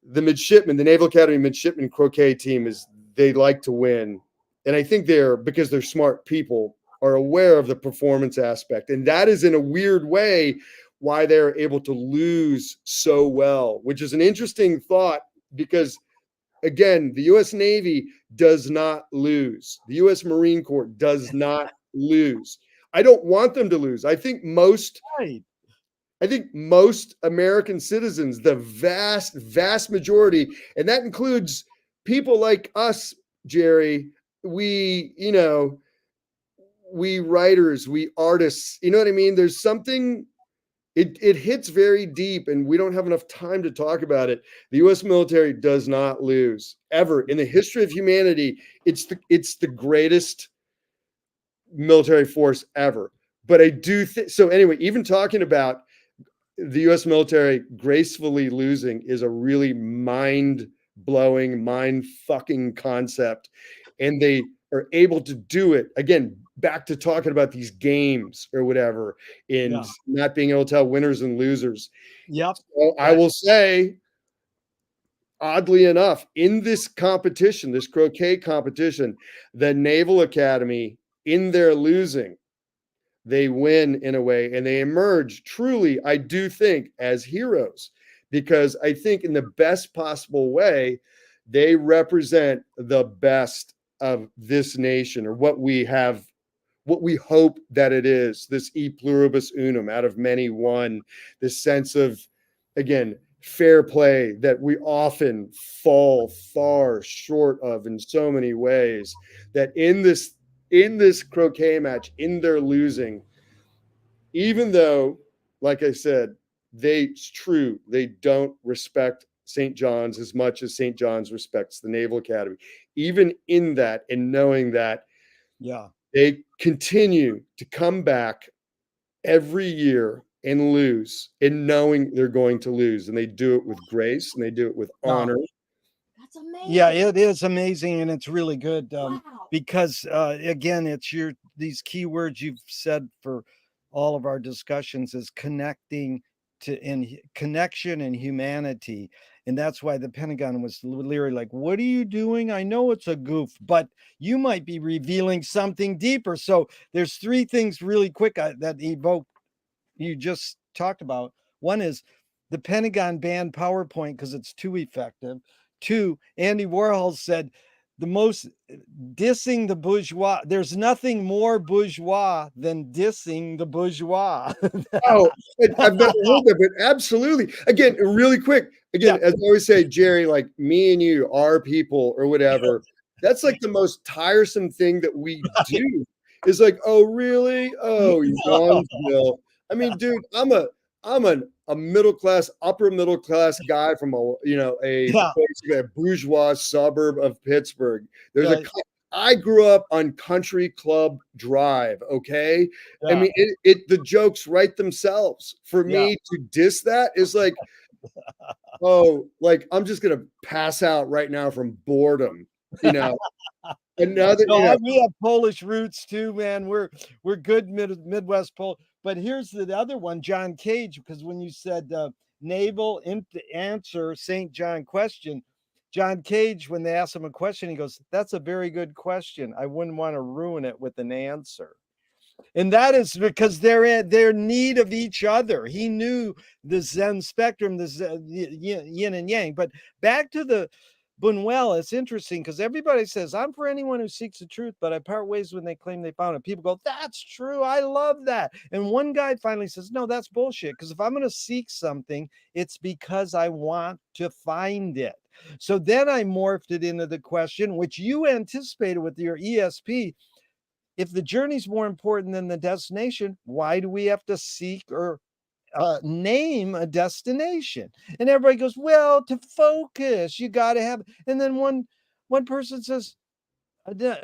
the Naval Academy midshipman croquet team they like to win. And I think because they're smart people, are aware of the performance aspect. And that is in a weird way why they're able to lose so well, which is an interesting thought because again, the U.S. Navy does not lose. The U.S. Marine Corps does not lose. I don't want them to lose. Right. I think most American citizens, the vast majority, and that includes people like us, Jerry, we writers, we artists, you know what I mean? There's something, it hits very deep and we don't have enough time to talk about it. The US military does not lose ever in the history of humanity. It's the greatest military force ever. But I do think so. Anyway, even talking about the US military gracefully losing is a really mind blowing, mind fucking concept. And they are able to do it again, back to talking about these games or whatever, and Yeah. not being able to tell winners and losers. Yep. So I will say, oddly enough, in this competition, this croquet competition, the Naval Academy, in their losing, they win in a way and they emerge truly, I do think, as heroes, because I think in the best possible way, they represent the best of this nation, or what we have, what we hope that it is, this e pluribus unum, out of many one, this sense of, again, fair play that we often fall far short of in so many ways, that in this croquet match, in their losing, even though, like I said, it's true, they don't respect St. John's as much as St. John's respects the Naval Academy. Even in that, and knowing that, Yeah. they continue to come back every year and lose, and knowing they're going to lose. And they do it with grace and they do it with Yeah. honor. That's amazing. Yeah, it is amazing and it's really good Wow. because again, it's these keywords you've said for all of our discussions is connecting connection and humanity. And that's why the Pentagon was literally like, what are you doing? I know it's a goof, but you might be revealing something deeper. So there's three things really quick that you just talked about. One is the Pentagon banned PowerPoint because it's too effective. Two, Andy Warhol said the most dissing the bourgeois. There's nothing more bourgeois than dissing the bourgeois. Oh, I've never heard that, but absolutely. Again, really quick. Again, Yeah. as I always say, Jerry, like me and you, our people or whatever, that's like the most tiresome thing that we do. Is like, oh, really? Oh, Youngsville. I mean, dude, I'm a middle class, upper middle class guy from Yeah. basically a bourgeois suburb of Pittsburgh. Yeah. I grew up on Country Club Drive. Okay, I Yeah. mean, the jokes write themselves. For Yeah. me to diss that is like, oh, like I'm just gonna pass out right now from boredom. You know, another, No, we have Polish roots too, man. We're good Midwest Pole. But here's the other one, John Cage, because when you said naval answer St. John question, John Cage, when they asked him a question, he goes, "That's a very good question. I wouldn't want to ruin it with an answer." And that is because they're in their need of each other. He knew the Zen spectrum, the yin and yang. But back to Buñuel, it's interesting because everybody says, I'm for anyone who seeks the truth, but I part ways when they claim they found it. People go, that's true. I love that. And one guy finally says, no, that's bullshit. Because if I'm going to seek something, it's because I want to find it. So then I morphed it into the question, which you anticipated with your ESP. If the journey's more important than the destination, why do we have to seek or name a destination? And everybody goes, well, to focus, you got to have. And then one person says,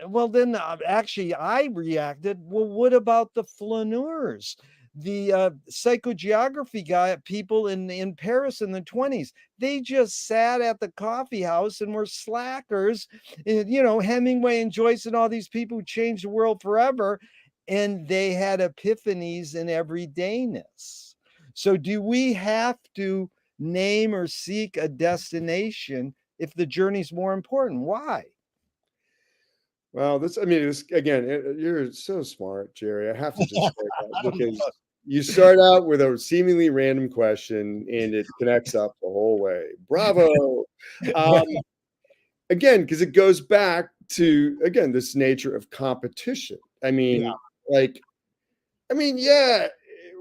well, then actually, I reacted. Well, what about the flaneurs? The psychogeography guy, people in Paris in the 20s, they just sat at the coffee house and were slackers. You know, Hemingway and Joyce and all these people who changed the world forever. And they had epiphanies in everydayness. So, do we have to name or seek a destination if the journey's more important? Why? Well, I mean, it's again, you're so smart, Jerry. I have to just say that because you start out with a seemingly random question and it connects up the whole way. Bravo. Um, Again, because it goes back to, again, this nature of competition. I mean, like, yeah,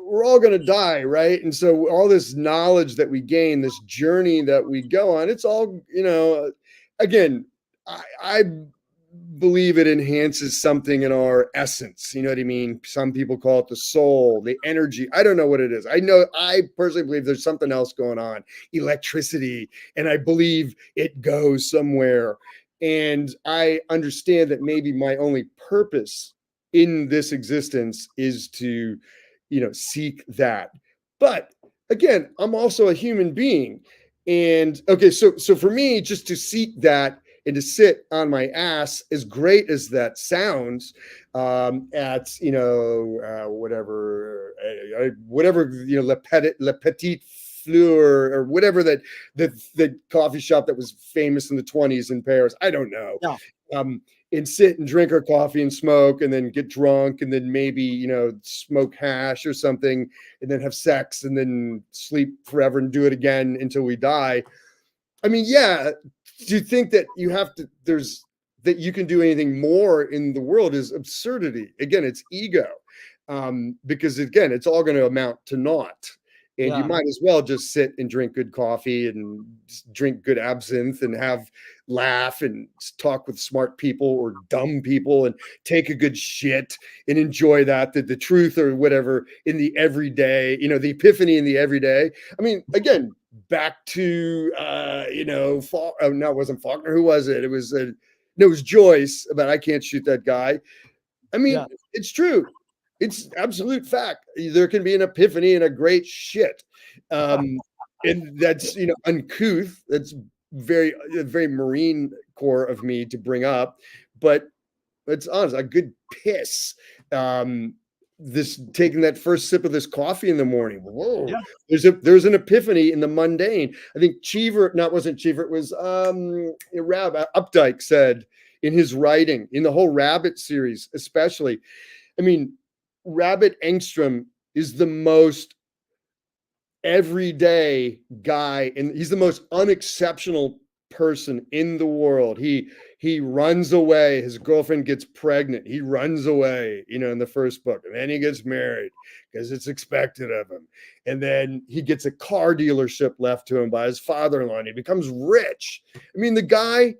we're all going to die, right? And so all this knowledge that we gain, this journey that we go on, it's all, again, I believe it enhances something in our essence. You know what I mean? Some people call it the soul, the energy. I don't know what it is. I personally believe there's something else going on, electricity, and I believe it goes somewhere. And I understand that maybe my only purpose in this existence is to, seek that. But again, I'm also a human being. And okay, so for me, just to seek that and to sit on my ass, as great as that sounds, at whatever le petit fleur or whatever that coffee shop that was famous in the 20s in Paris. I don't know. Yeah. And sit and drink our coffee and smoke and then get drunk and then maybe, smoke hash or something and then have sex and then sleep forever and do it again until we die. I mean, yeah, to think that that you can do anything more in the world is absurdity. Again, it's ego. Because again, it's all going to amount to naught. And you might as well just sit and drink good coffee and drink good absinthe and laugh and talk with smart people or dumb people and take a good shit and enjoy the truth or whatever in the everyday, the epiphany in the everyday. I mean, again, back to, no, it wasn't Faulkner. Who was it? It was, no, it was Joyce about I can't shoot that guy. I mean, It's true. It's absolute fact. There can be an epiphany and a great shit. And that's, uncouth. That's very Marine Corps of me to bring up. But it's honest, a good piss. This taking that first sip of this coffee in the morning. Whoa. Yeah. There's an epiphany in the mundane. I think wasn't Cheever, it was Updike said in his writing, in the whole Rabbit series, especially. I mean, Rabbit Engstrom is the most everyday guy, and he's the most unexceptional person in the world. He runs away. His girlfriend gets pregnant. He runs away, in the first book, and then he gets married because it's expected of him. And then he gets a car dealership left to him by his father-in-law, and he becomes rich. I mean, the guy,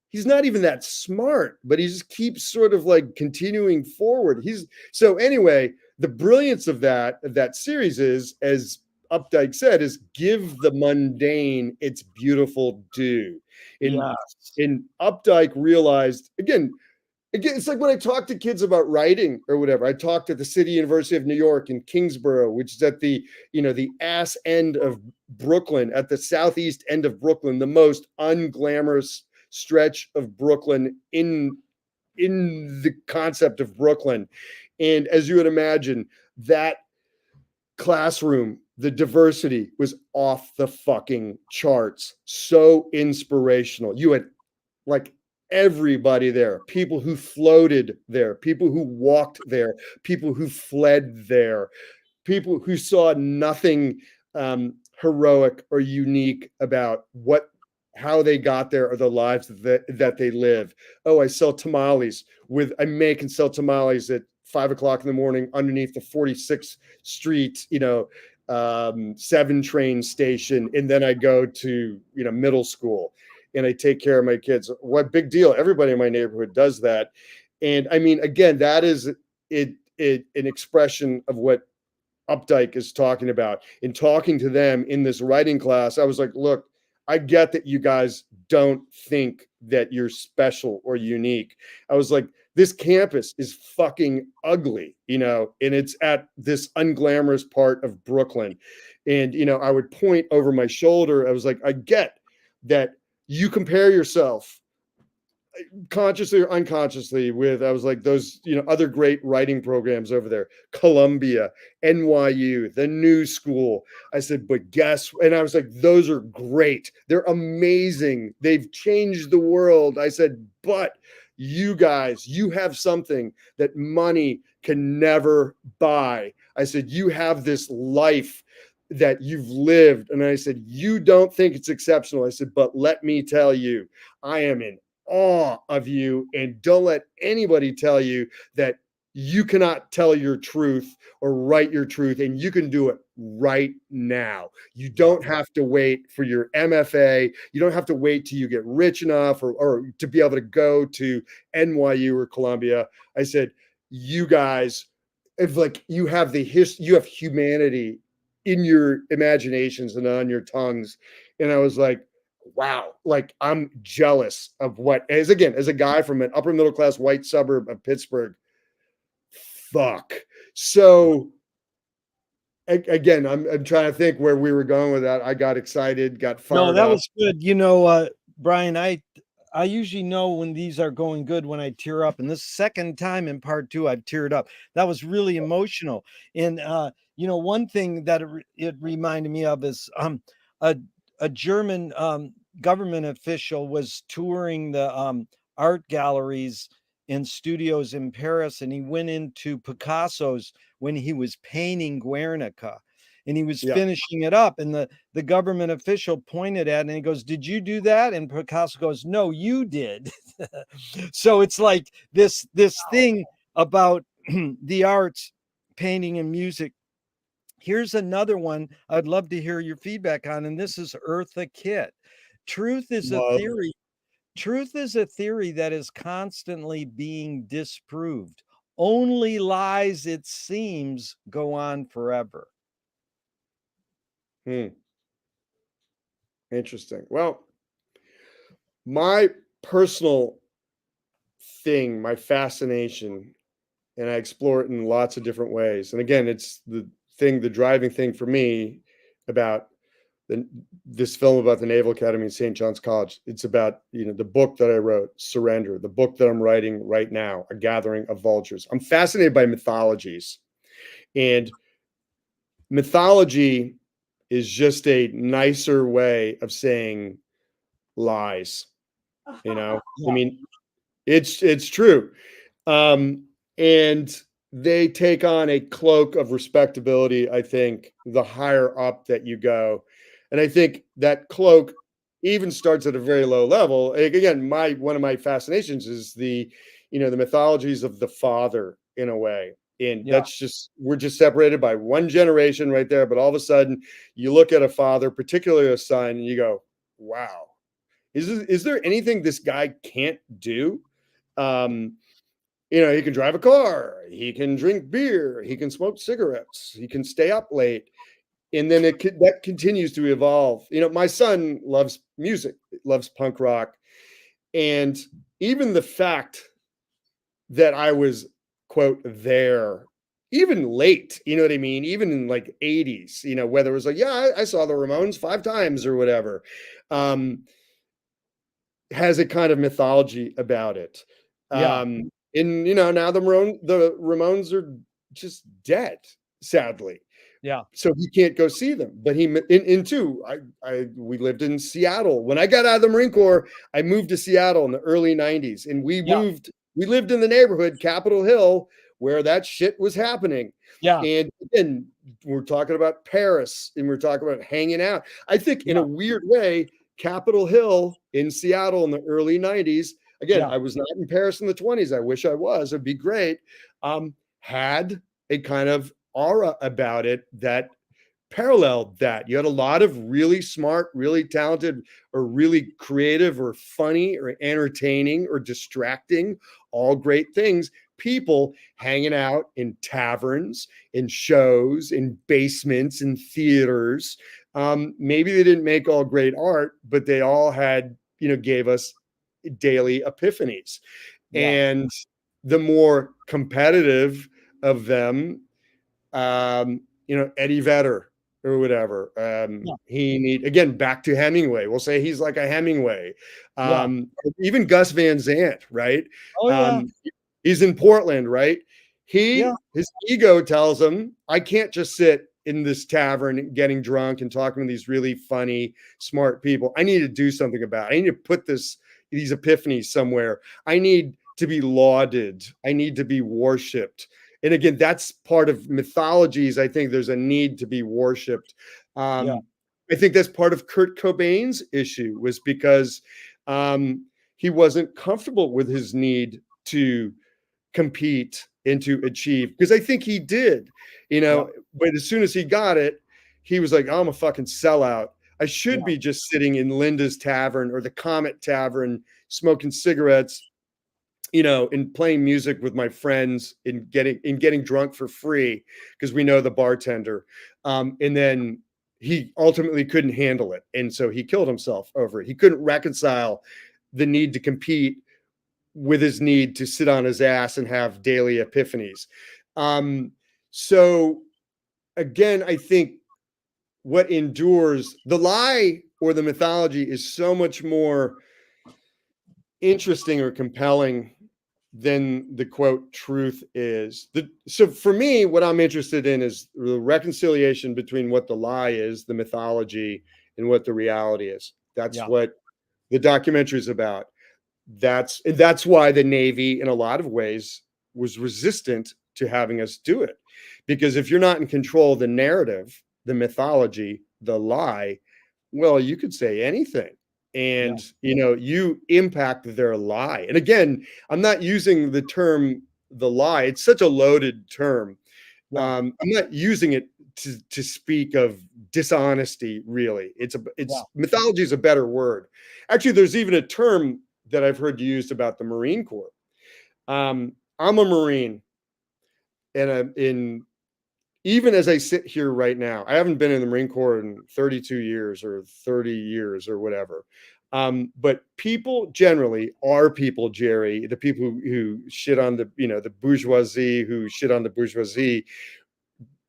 he's not even that smart, but he just keeps sort of like continuing forward. So anyway, the brilliance of that series is, as Updike said, is give the mundane its beautiful due. And Updike realized, again, it's like when I talk to kids about writing or whatever. I talked at the City University of New York in Kingsborough, which is at the ass end of Brooklyn, at the southeast end of Brooklyn, the most unglamorous stretch of Brooklyn in the concept of Brooklyn. And as you would imagine, that classroom, the diversity was off the fucking charts. So inspirational. You had like everybody there, people who floated there, people who walked there, people who fled there, people who saw nothing heroic or unique about what how they got there or the lives that they live. Oh, I make and sell tamales at 5 o'clock in the morning underneath the 46th Street, 7 train station. And then I go to, middle school and I take care of my kids. What big deal? Everybody in my neighborhood does that. And I mean, again, that is an expression of what Updike is talking about. In talking to them in this writing class, I was like, look, I get that you guys don't think that you're special or unique. I was like, this campus is fucking ugly, and it's at this unglamorous part of Brooklyn. And, I would point over my shoulder. I was like, I get that you compare yourself consciously or unconsciously with, I was like, those other great writing programs over there, Columbia, NYU, the New School. I said, but guess, and I was like, those are great, they're amazing, they've changed the world. I said, but you guys, you have something that money can never buy. I said, you have this life that you've lived. And I said, you don't think it's exceptional. I said, but let me tell you, I am in awe of you, and don't let anybody tell you that you cannot tell your truth or write your truth, and you can do it right now. You don't have to wait for your MFA. You don't have to wait till you get rich enough or to be able to go to NYU or Columbia. I said, you guys, if like you have you have humanity in your imaginations and on your tongues. And I was like, wow, like I'm jealous of as a guy from an upper middle class white suburb of Pittsburgh. Fuck. So again, I'm trying to think where we were going with that. I got excited, got fired No, that up. was good. Brian, I usually know when these are going good when I tear up. And this second time in part two, I've teared up. That was really emotional. And one thing that it reminded me of is a German government official was touring the art galleries and studios in Paris, and he went into Picasso's when he was painting Guernica. And he was Yeah. finishing it up, and the government official pointed at it and he goes, "Did you do that?" And Picasso goes, "No, you did." So it's like this thing about the arts, painting and music. Here's another one I'd love to hear your feedback on, and this is Eartha Kitt. Truth is a Love. theory. Truth is a theory that is constantly being disproved. Only lies, it seems, go on forever. Interesting. Well, my personal thing, my fascination, and I explore it in lots of different ways. And again, it's the driving thing for me about this film about the Naval Academy and St. John's College. It's about, the book that I wrote, Surrender, the book that I'm writing right now, A Gathering of Vultures. I'm fascinated by mythologies, and mythology is just a nicer way of saying lies. I mean, it's true. And they take on a cloak of respectability, I think, the higher up that you go. And I think that cloak even starts at a very low level. Again, one of my fascinations is the mythologies of the father in a way. And we're just separated by one generation right there. But all of a sudden you look at a father, particularly a son, and you go, wow, is there anything this guy can't do? He can drive a car, he can drink beer, he can smoke cigarettes, he can stay up late. And then that continues to evolve. My son loves music, loves punk rock. And even the fact that I was, quote, there, even late, you know what I mean? Even in like 80s, whether it was like, yeah, I saw the Ramones 5 times or whatever, has a kind of mythology about it. And now the Ramones are just dead, sadly. Yeah. So he can't go see them. But we lived in Seattle. When I got out of the Marine Corps, I moved to Seattle in the early 90s. And we lived in the neighborhood, Capitol Hill, where that shit was happening. Yeah. And we're talking about Paris, and we're talking about hanging out. I think in a weird way, Capitol Hill in Seattle in the early 90s. Again, Yeah. I was not in Paris in the 20s. I wish I was. It'd be great. Had a kind of aura about it that paralleled that. You had a lot of really smart, really talented, or really creative, or funny, or entertaining, or distracting, all great things. People hanging out in taverns, in shows, in basements, in theaters. Maybe they didn't make all great art, but they all had, gave us daily epiphanies. Yeah. And the more competitive of them, Eddie Vedder or whatever. Yeah. He need again back to Hemingway. We'll say he's like a Hemingway. Yeah. Even Gus Van Sant, right? Oh yeah. Um, he's in Portland, right? Yeah. His ego tells him, I can't just sit in this tavern getting drunk and talking to these really funny, smart people. I need to do something about it. I need to put these epiphanies somewhere. I need to be lauded. I need to be worshipped. And again, that's part of mythologies. I think there's a need to be worshipped. Yeah. I think that's part of Kurt Cobain's issue, was because he wasn't comfortable with his need to compete and to achieve, because I think he did, Yeah. but as soon as he got it, he was like, oh, I'm a fucking sellout. I should Yeah. be just sitting in Linda's Tavern or the Comet Tavern, smoking cigarettes, and playing music with my friends, and getting drunk for free because we know the bartender. And then he ultimately couldn't handle it, and so he killed himself over it. He couldn't reconcile the need to compete with his need to sit on his ass and have daily epiphanies. So again, I think what endures, the lie or the mythology, is so much more interesting or compelling than the quote truth is. So for me, what I'm interested in is the reconciliation between what the lie is, the mythology, and what the reality is. That's Yeah. what the documentary is about. That's why the Navy, in a lot of ways, was resistant to having us do it, because if you're not in control of the narrative, the mythology, the lie, well, you could say anything, Yeah. and you impact their lie. And again, I'm not using the term the lie. It's such a loaded term. Yeah. I'm not using it to speak of dishonesty. Really, Yeah. it's mythology is a better word. Actually, there's even a term that I've heard used about the Marine Corps. I'm a Marine, and even as I sit here right now, I haven't been in the Marine Corps in 32 years or 30 years or whatever. But people generally are people, Jerry, the people who shit on the bourgeoisie, who shit on the bourgeoisie,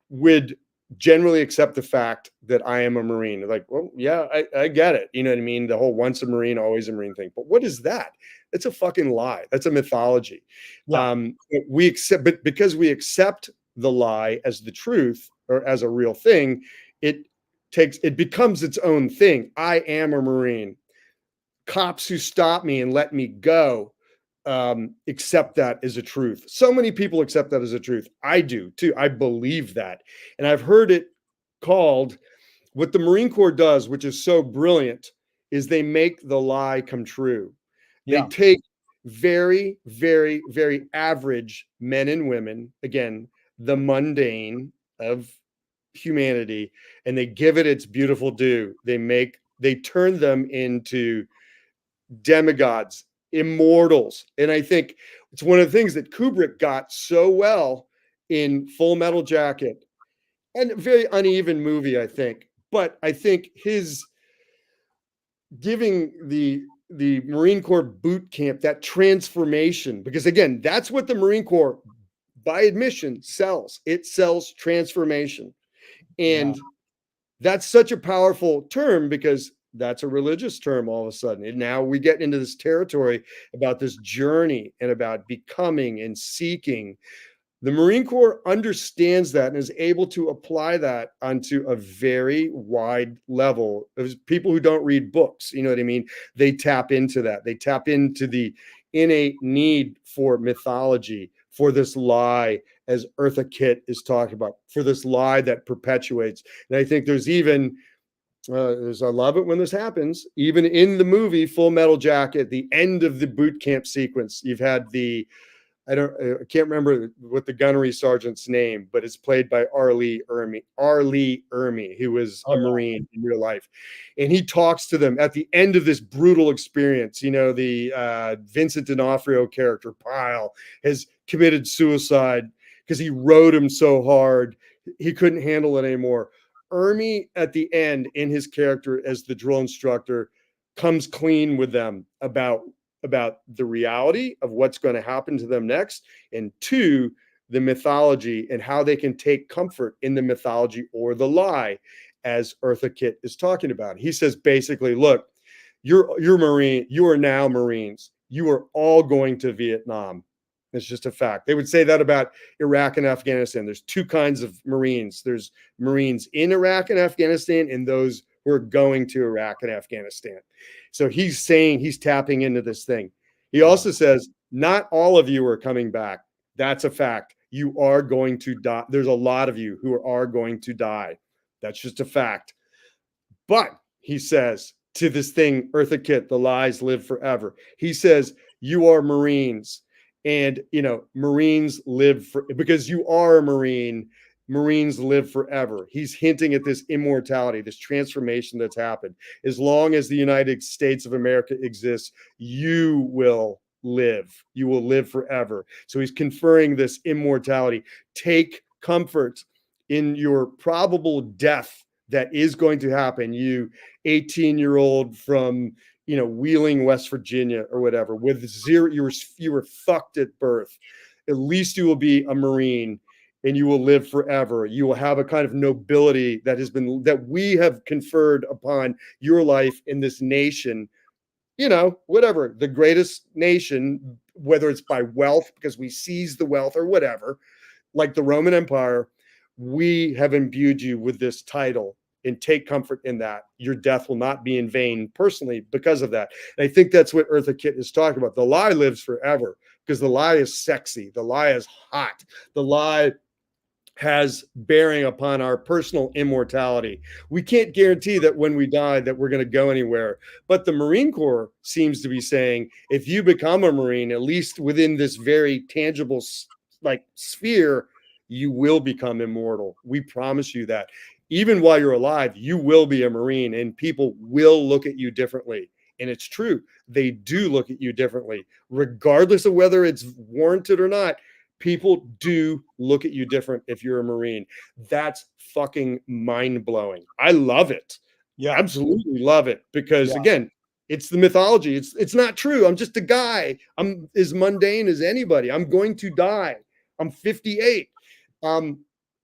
would generally accept the fact that I am a Marine. Like, well, yeah, I get it. You know what I mean? The whole once a Marine, always a Marine thing. But what is that? It's a fucking lie. That's a mythology. Yeah. But because we accept the lie as the truth or as a real thing, it becomes its own thing. I am a Marine. Cops who stop me and let me go accept that as a truth. So many people accept that as a truth. I do too. I believe that. And I've heard it called, what the Marine Corps does, which is so brilliant, is they make the lie come true. They Yeah. take very, very, very average men and women, again, the mundane of humanity, and they give it its beautiful due. They turn them into demigods, immortals. And I think it's one of the things that Kubrick got so well in Full Metal Jacket, and a very uneven movie, I think. But I think his giving the Marine Corps boot camp that transformation, because again, that's what the Marine Corps, by admission, sells. It sells transformation. Yeah. And that's such a powerful term, because that's a religious term all of a sudden. And now we get into this territory about this journey and about becoming and seeking. The Marine Corps understands that and is able to apply that onto a very wide level. There's people who don't read books, you know what I mean? They tap into that. They tap into the innate need for mythology, for this lie, as Eartha Kitt is talking about, for this lie that perpetuates. And I think there's even I love it when this happens. Even in the movie Full Metal Jacket, the end of the boot camp sequence, you've had the I can't remember what the gunnery sergeant's name, but it's played by R. Lee Ermey, who was Oh a yeah. Marine in real life. And he talks to them at the end of this brutal experience. You know, the Vincent D'Onofrio character, Pyle, has committed suicide because he rode him so hard. He couldn't handle it anymore. Ermey, at the end, in his character as the drill instructor, comes clean with them about the reality of what's going to happen to them next, and two, the mythology and how they can take comfort in the mythology or the lie, as Eartha Kitt is talking about. He says basically, look, you're Marine, you are now Marines. You are all going to Vietnam. It's just a fact. They would say that about Iraq and Afghanistan. There's two kinds of Marines. There's Marines in Iraq and Afghanistan and those who are going to Iraq and Afghanistan. So he's saying, he's tapping into this thing. He Yeah. also says, not all of you are coming back. That's a fact. You are going to die. There's a lot of you who are going to die. That's just a fact. But he says to this thing, Eartha Kitt, the lies live forever. He says, you are Marines. And, you know, Marines live for, because you are a Marine, Marines live forever. He's hinting at this immortality, this transformation that's happened. As long as the United States of America exists, you will live. You will live forever. So he's conferring this immortality. Take comfort in your probable death that is going to happen. You 18-year-old from, you know, Wheeling, West Virginia or whatever, with zero, you were fucked at birth. At least you will be a Marine and you will live forever. You will have a kind of nobility that we have conferred upon your life in this nation, you know, whatever, the greatest nation, whether it's by wealth because we seize the wealth or whatever, like the Roman Empire. We have imbued you with this title, and take comfort in that. Your death will not be in vain personally because of that. And I think that's what Eartha Kitt is talking about. The lie lives forever because the lie is sexy. The lie is hot. The lie has bearing upon our personal immortality. We can't guarantee that when we die that we're going to go anywhere. But the Marine Corps seems to be saying, if you become a Marine, at least within this very tangible like sphere, you will become immortal. We promise you that. Even while you're alive, you will be a Marine and people will look at you differently. And it's true. They do look at you differently, regardless of whether it's warranted or not. People do look at you different if you're a Marine. That's fucking mind blowing. I love it. Yeah. Absolutely love it because, Yeah. again, it's the mythology. It's not true. I'm just a guy. I'm as mundane as anybody. I'm going to die. I'm 58.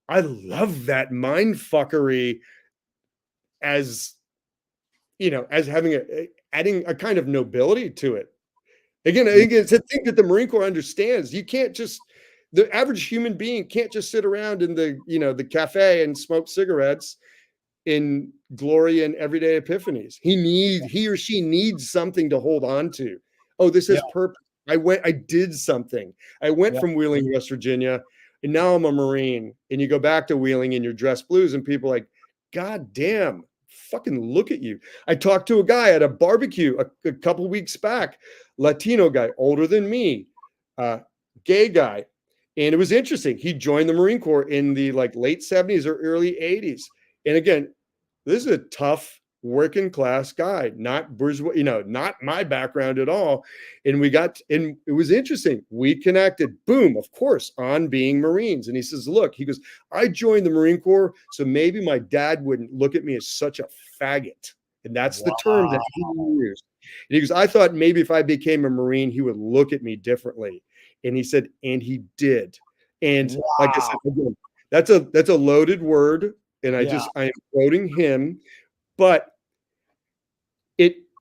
I love that mind fuckery as, you know, as having adding a kind of nobility to it. Again, it's a thing that the Marine Corps understands. You can't just, the average human being can't just sit around in the, you know, the cafe and smoke cigarettes in glory and everyday epiphanies. He or she needs something to hold on to. Oh, this Yeah. has purpose. I did something. I went Yeah. from Wheeling, West Virginia, and now I'm a Marine. And you go back to Wheeling and you're dressed blues, and people are like, God damn, fucking look at you. I talked to a guy at a barbecue a couple weeks back, Latino guy, older than me, gay guy. And it was interesting. He joined the Marine Corps in the like late 70s or early 80s. And again, this is a tough working class guy, not bourgeois, you know, not my background at all. And it was interesting. We connected, boom, of course, on being Marines. And he says, look, he goes, I joined the Marine Corps, so maybe my dad wouldn't look at me as such a faggot. And that's the term that he used. And he goes, I thought maybe if I became a Marine, he would look at me differently. And he said, and he did. And like I said, Wow. again, that's a loaded word. And I Yeah. am quoting him, but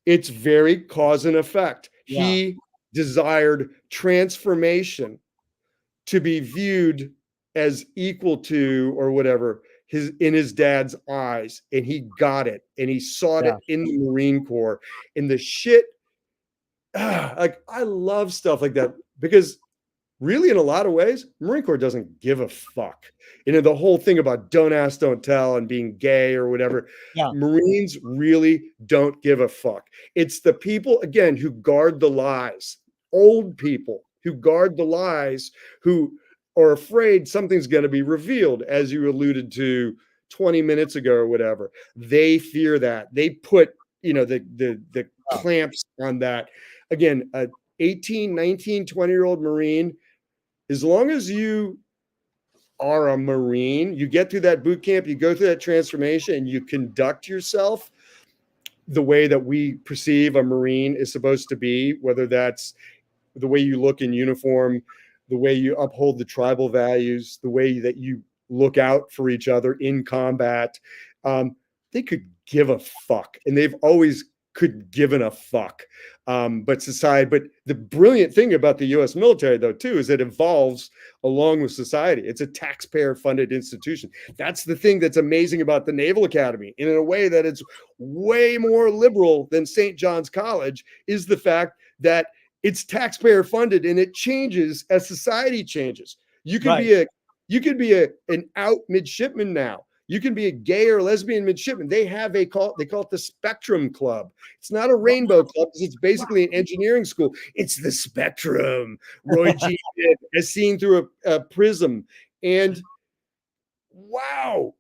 it's very cause and effect. Yeah. He desired transformation to be viewed as equal to or whatever in his dad's eyes, and he got it, and he sought Yeah. it in the Marine Corps. And the shit, like I love stuff like that because really, in a lot of ways, Marine Corps doesn't give a fuck. The whole thing about don't ask, don't tell, and being gay or whatever. Yeah. Marines really don't give a fuck. It's the people, again, who guard the lies, old people who guard the lies, who are afraid something's going to be revealed, as you alluded to 20 minutes ago or whatever. They fear that. They put, the Yeah. clamps on that. Again, a 18, 19, 20-year-old Marine, as long as you are a Marine, you get through that boot camp, you go through that transformation, and you conduct yourself the way that we perceive a Marine is supposed to be, whether that's the way you look in uniform, the way you uphold the tribal values, the way that you look out for each other in combat. They could give a fuck, and they've always could given a fuck. But the brilliant thing about the U.S. military, though, too, is it evolves along with society. It's a taxpayer-funded institution. That's the thing that's amazing about the Naval Academy, and in a way that it's way more liberal than St. John's College, is the fact that it's taxpayer funded and it changes as society changes. You can Right. be an out midshipman now. You can be a gay or lesbian midshipman. They call it the Spectrum Club. It's not a rainbow club because it's basically an engineering school. It's the Spectrum. Roy G. did, as seen through a prism. And wow,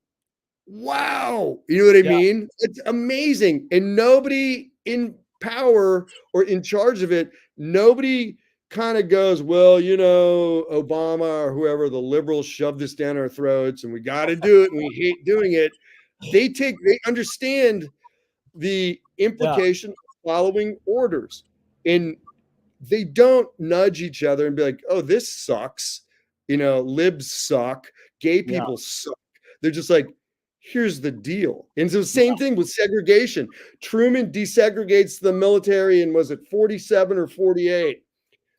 you know what I Yeah. mean? It's amazing. And nobody in power or in charge of it, nobody kind of goes, well, Obama or whoever, the liberals shoved this down our throats and we got to do it and we hate doing it. They understand the Yeah. implication of following orders, and they don't nudge each other and be like, oh, this sucks. Libs suck. Gay Yeah. people suck. They're just like, here's the deal. And so, same thing with segregation. Truman desegregates the military in, was it 47 or 48?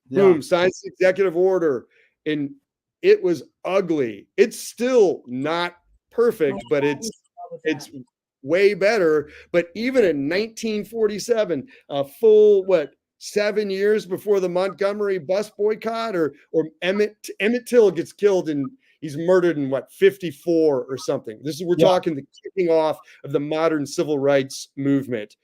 Yeah. Boom, signs the executive order. And it was ugly. It's still not perfect, but it's way better. But even in 1947, a full 7 years before the Montgomery bus boycott, or Emmett Till gets killed and he's murdered in 54 or something. We're Yeah. talking the kicking off of the modern civil rights movement.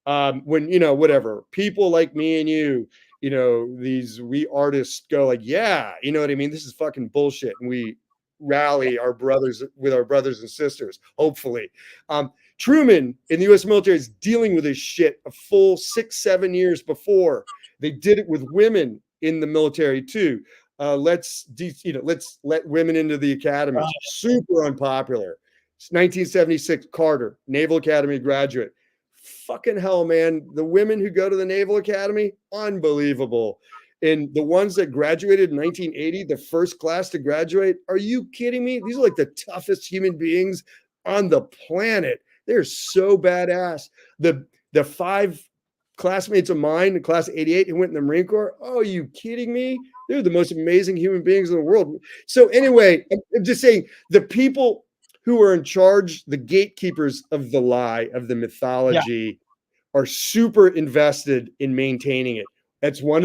When whatever people like me and you, we artists go like, yeah, you know what I mean, this is fucking bullshit, and we rally our brothers and sisters, hopefully. Truman in the U.S. military is dealing with this shit a full 6-7 years before. They did it with women in the military too. Let's let women into the academies. Right. Super unpopular. It's 1976, Carter, Naval Academy graduate. Fucking hell, man. The women who go to the Naval Academy, unbelievable. And the ones that graduated in 1980, the first class to graduate, are you kidding me? These are like the toughest human beings on the planet. They're so badass. The 5 classmates of mine in class of 88 who went in the Marine Corps, oh, are you kidding me? They're the most amazing human beings in the world. So anyway, I'm just saying, the people who are in charge, the gatekeepers of the lie, of the Yeah. mythology, are super invested in maintaining it. That's why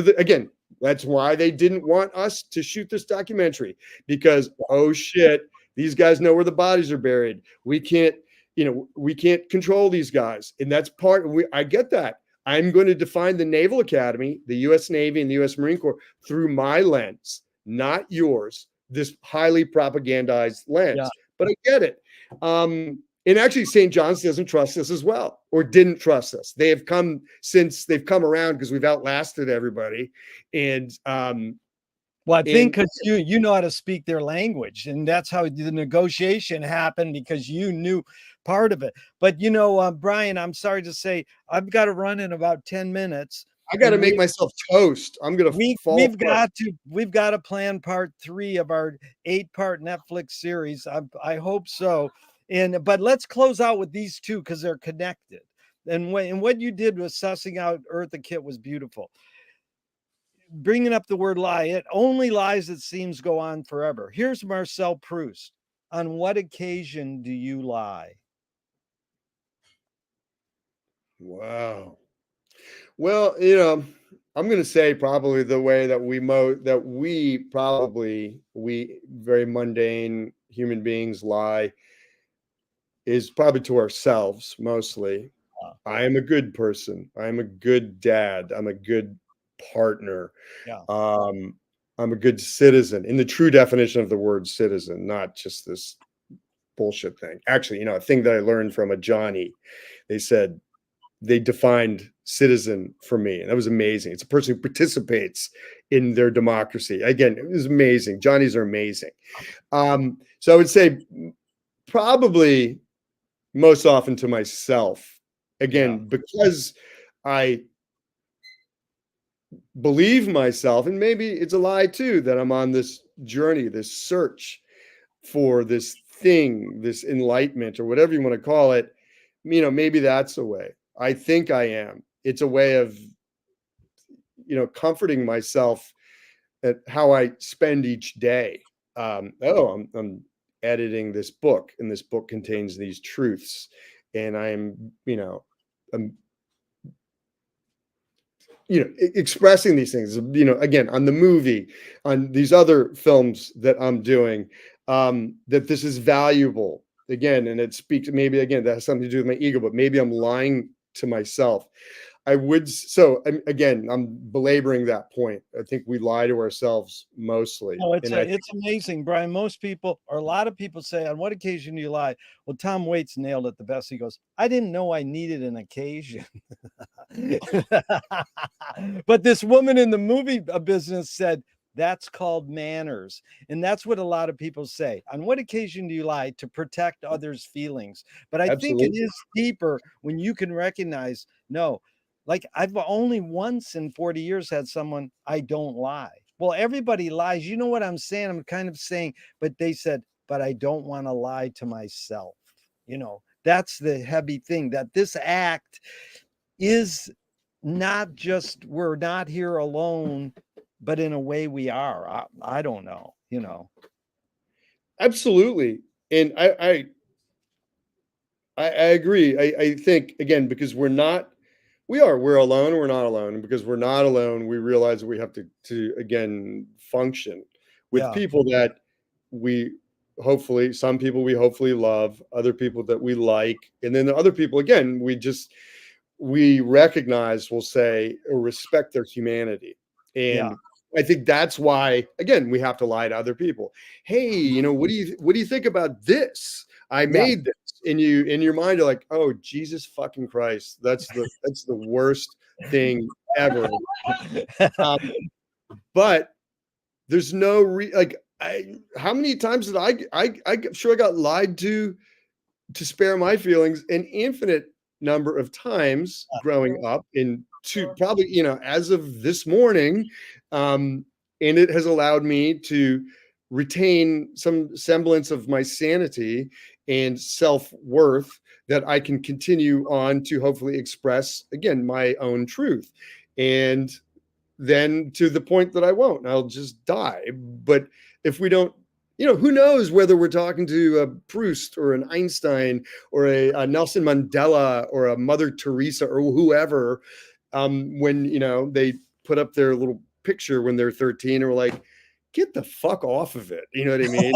they didn't want us to shoot this documentary, because, oh shit, these guys know where the bodies are buried. We can't control these guys. And that's I get that. I'm going to define the Naval Academy, the U.S. Navy and the U.S. Marine Corps through my lens, not yours, this highly propagandized Yeah. lens. But I get it. And actually, St. John's doesn't trust us as well, or didn't trust us. They've come around because we've outlasted everybody. And Well, I think and because you know how to speak their language, and that's how the negotiation happened, because you knew part of it. But Brian, I'm sorry to say, I've got to run in about 10 minutes, I got to and make myself toast. I'm going to fall apart. we've got to plan part 3 of our 8-part Netflix series. I hope so. But let's close out with these two because they're connected. And what you did with sussing out Eartha Kitt was beautiful. Bringing up the word lie, it only lies it seems go on forever. Here's Marcel Proust. On what occasion do you lie? Wow. Well, I'm going to say probably the way that we very mundane human beings lie is probably to ourselves mostly. Uh, I am a good person. I am a good dad. I'm a good partner. yeah. Um, I'm a good citizen in the true definition of the word citizen, not just this bullshit thing. Actually, a thing that I learned from a Johnny, they said they defined citizen for me, and that was amazing. It's a person who participates in their democracy. Again, it was amazing. Johnnies are amazing. So I would say probably most often to myself. Yeah. Again, because I believe myself, and maybe it's a lie too, that I'm on this journey, this search for this thing, this enlightenment, or whatever you want to call it. Maybe that's a way. I think I am. It's a way of, comforting myself at how I spend each day. I'm editing this book, and this book contains these truths, and I'm expressing these things, again, on the movie, on these other films that I'm doing, that this is valuable again, and it speaks, maybe again that has something to do with my ego, but maybe I'm lying to myself. Again, I'm belaboring that point. I think we lie to ourselves mostly, No, and I think it's amazing, Brian. Most people, or a lot of people, say, "On what occasion do you lie?" Well, Tom Waits nailed it the best. He goes, "I didn't know I needed an occasion." But this woman in the movie business said, "That's called manners." And that's what a lot of people say. On what occasion do you lie? To protect others' feelings. But I think it absolutely. is deeper when you can recognize, no, like I've only once in 40 years had someone, "I don't lie." Well, everybody lies. You know what I'm saying? I'm kind of saying, but they said, "But I don't want to lie to myself." That's the heavy thing, that this act is not just, we're not here alone, but in a way we are. I don't know. Absolutely. And I agree. I think again, because we're alone, we're not alone. And because we're not alone, we realize that we have to again function with Yeah. people that we some people we hopefully love, other people that we like, and then the other people again, we recognize, we'll say, or respect their humanity. Yeah. And I think that's why, again, we have to lie to other people. Hey, what do you think about this? I Yeah. made this. And you in your mind are like, oh, Jesus fucking Christ, that's the worst thing ever. Um, but there's no like how many times did I'm sure I got lied to spare my feelings an infinite number of times growing up, in to probably, as of this morning. And it has allowed me to retain some semblance of my sanity and self-worth, that I can continue on to hopefully express again my own truth. And then to the point that I won't, I'll just die. But if we don't, who knows whether we're talking to a Proust or an Einstein or a Nelson Mandela or a Mother Teresa or whoever, when, they put up their little picture when they're 13, or like, get the fuck off of it. You know what I mean?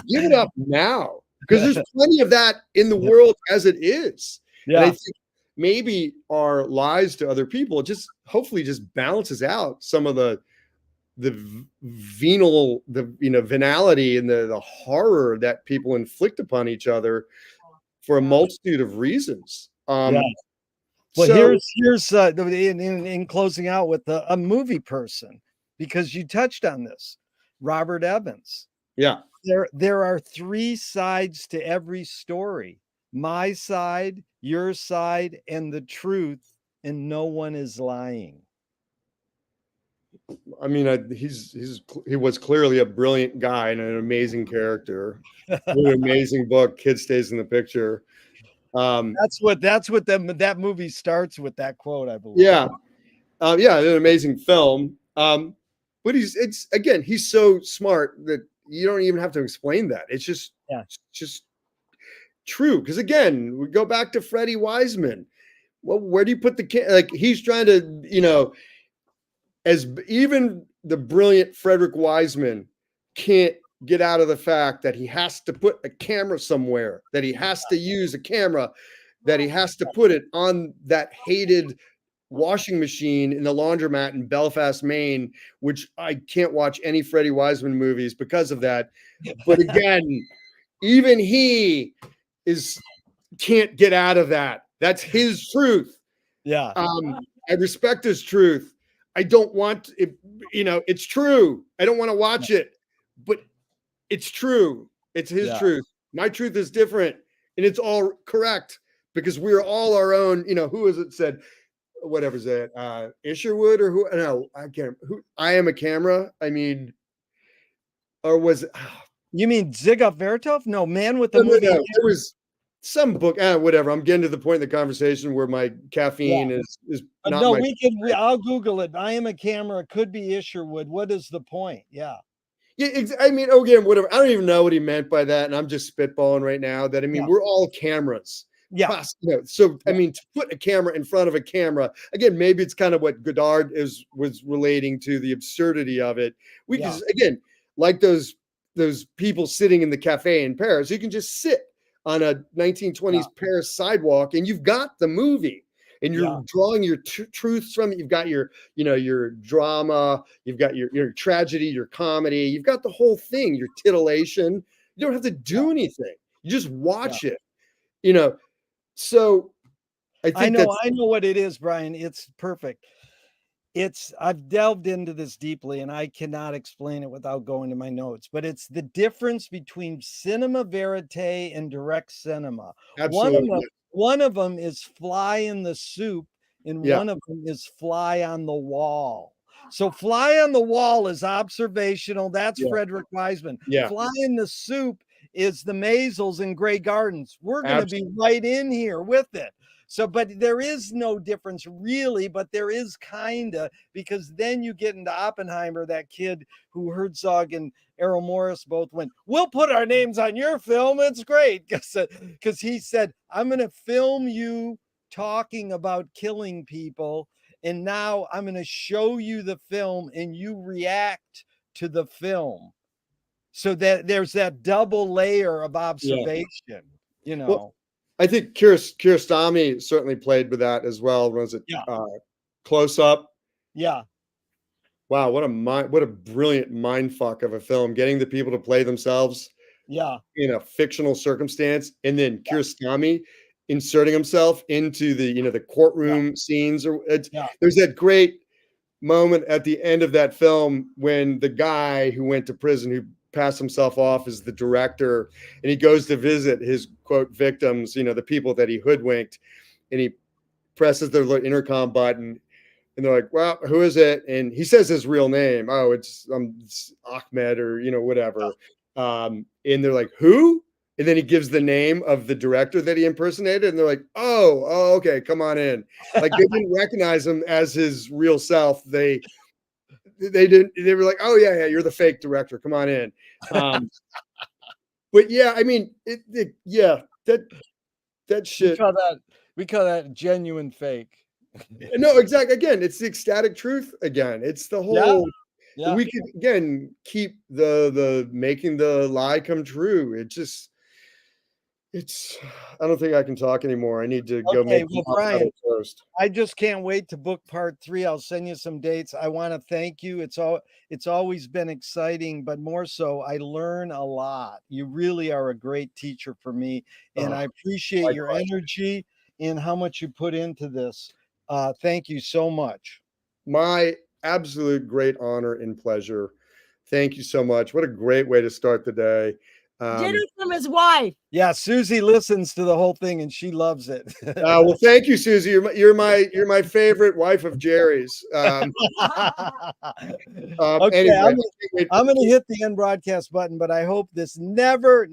Give it up now, because there's plenty of that in the world as it is. And I Yeah. think maybe our lies to other people just hopefully just balances out some of the venality and the horror that people inflict upon each other for a multitude of reasons. Yeah. Well, So here's in closing out with a movie person, because you touched on this, Robert Evans. yeah, There are three sides to every story: my side, your side, and the truth, and no one is lying. I mean, he was clearly a brilliant guy and an amazing character. An amazing book. Kid stays in the picture. Um, That's what that movie starts with, that quote, I believe. yeah, yeah, an amazing film. But he's so smart that you don't even have to explain that. Yeah. It's just true. Because again, we go back to Freddie Wiseman. Well, where do you put the kid? Like, he's trying to, even the brilliant Frederick Wiseman can't get out of the fact that he has to put a camera somewhere, that he has to use a camera, that he has to put it on that hated washing machine in the laundromat in Belfast, Maine, which I can't watch any Freddie Wiseman movies because of that. But again, even he can't get out of that. That's his truth. Yeah. I respect his truth. I don't want it, it's true. I don't want to watch it, but it's true. It's his truth. My truth is different, and it's all correct because we're all our own. Who is it said? Whatever's that? Isherwood or who? No, I can't. Who? I am a camera. I mean, or was it? You mean Zygmunt Vertov? No, Man with the No, Movie. no. There was some book. Whatever. I'm getting to the point in the conversation where my caffeine is not. No, I'll Google it. I am a camera. Could be Isherwood. What is the point? Yeah. Yeah, I mean, again, whatever. I don't even know what he meant by that, and I'm just spitballing right now. That I mean, we're all cameras. Yeah. So I mean, to put a camera in front of a camera, again, maybe it's kind of what Godard was relating to, the absurdity of it. We just, again, like those people sitting in the cafe in Paris, you can just sit on a 1920s Paris sidewalk, and you've got the movie. And you're drawing your truths from it. You've got your drama, you've got your tragedy, your comedy, you've got the whole thing, your titillation. You don't have to do anything. You just watch it. So I know what it is, Brian. It's perfect. I've delved into this deeply, and I cannot explain it without going to my notes, but it's the difference between cinema verite and direct cinema. Absolutely. One of them is fly in the soup, and one of them is fly on the wall. So fly on the wall is observational. That's Frederick Wiseman. Fly in the soup is the Maisels and Grey Gardens. We're going to be right in here with it. So, but there is no difference really, but there is kind of, because then you get into Oppenheimer, that kid who Herzog and Errol Morris both went, we'll put our names on your film. It's great. Because he said, I'm going to film you talking about killing people. And now I'm going to show you the film and you react to the film. So that there's that double layer of observation, Well, I think Kiarostami certainly played with that as well. Was it Close Up? Yeah. Wow, what a brilliant mind fuck of a film. Getting the people to play themselves. In a fictional circumstance, and then Kiarostami inserting himself into the courtroom scenes. There's that great moment at the end of that film when the guy who went to prison, who passed himself off as the director, and he goes to visit his quote victims, the people that he hoodwinked, and he presses the little intercom button, and they're like, well, who is it? And he says his real name. Oh, it's Ahmed or whatever. And they're like, who? And then he gives the name of the director that he impersonated, and they're like, oh, okay, come on in. Like they didn't recognize him as his real self. They didn't. They were like, oh yeah, you're the fake director. Come on in. But yeah, I mean, that shit. We call that genuine fake. No, exactly. Again, it's the ecstatic truth. Again, it's the whole. Yeah. We could again keep the making the lie come true. I don't think I can talk anymore. I need to go make Brian, first. I just can't wait to book part 3. I'll send you some dates. I want to thank you. It's always been exciting, but more so, I learn a lot. You really are a great teacher for me, and I appreciate your energy and how much you put into this. Thank you so much. My absolute great honor and pleasure. Thank you so much. What a great way to start the day. Dinner from his wife. Yeah, Susie listens to the whole thing and she loves it. Well, thank you, Susie. You're my favorite wife of Jerry's. Okay, Anyway, I'm gonna hit the end broadcast button, but I hope this never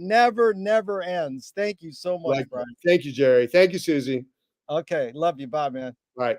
ends. Thank you so much, Brian. Thank you, Jerry. Thank you, Susie. Okay, love you. Bye, man. Bye.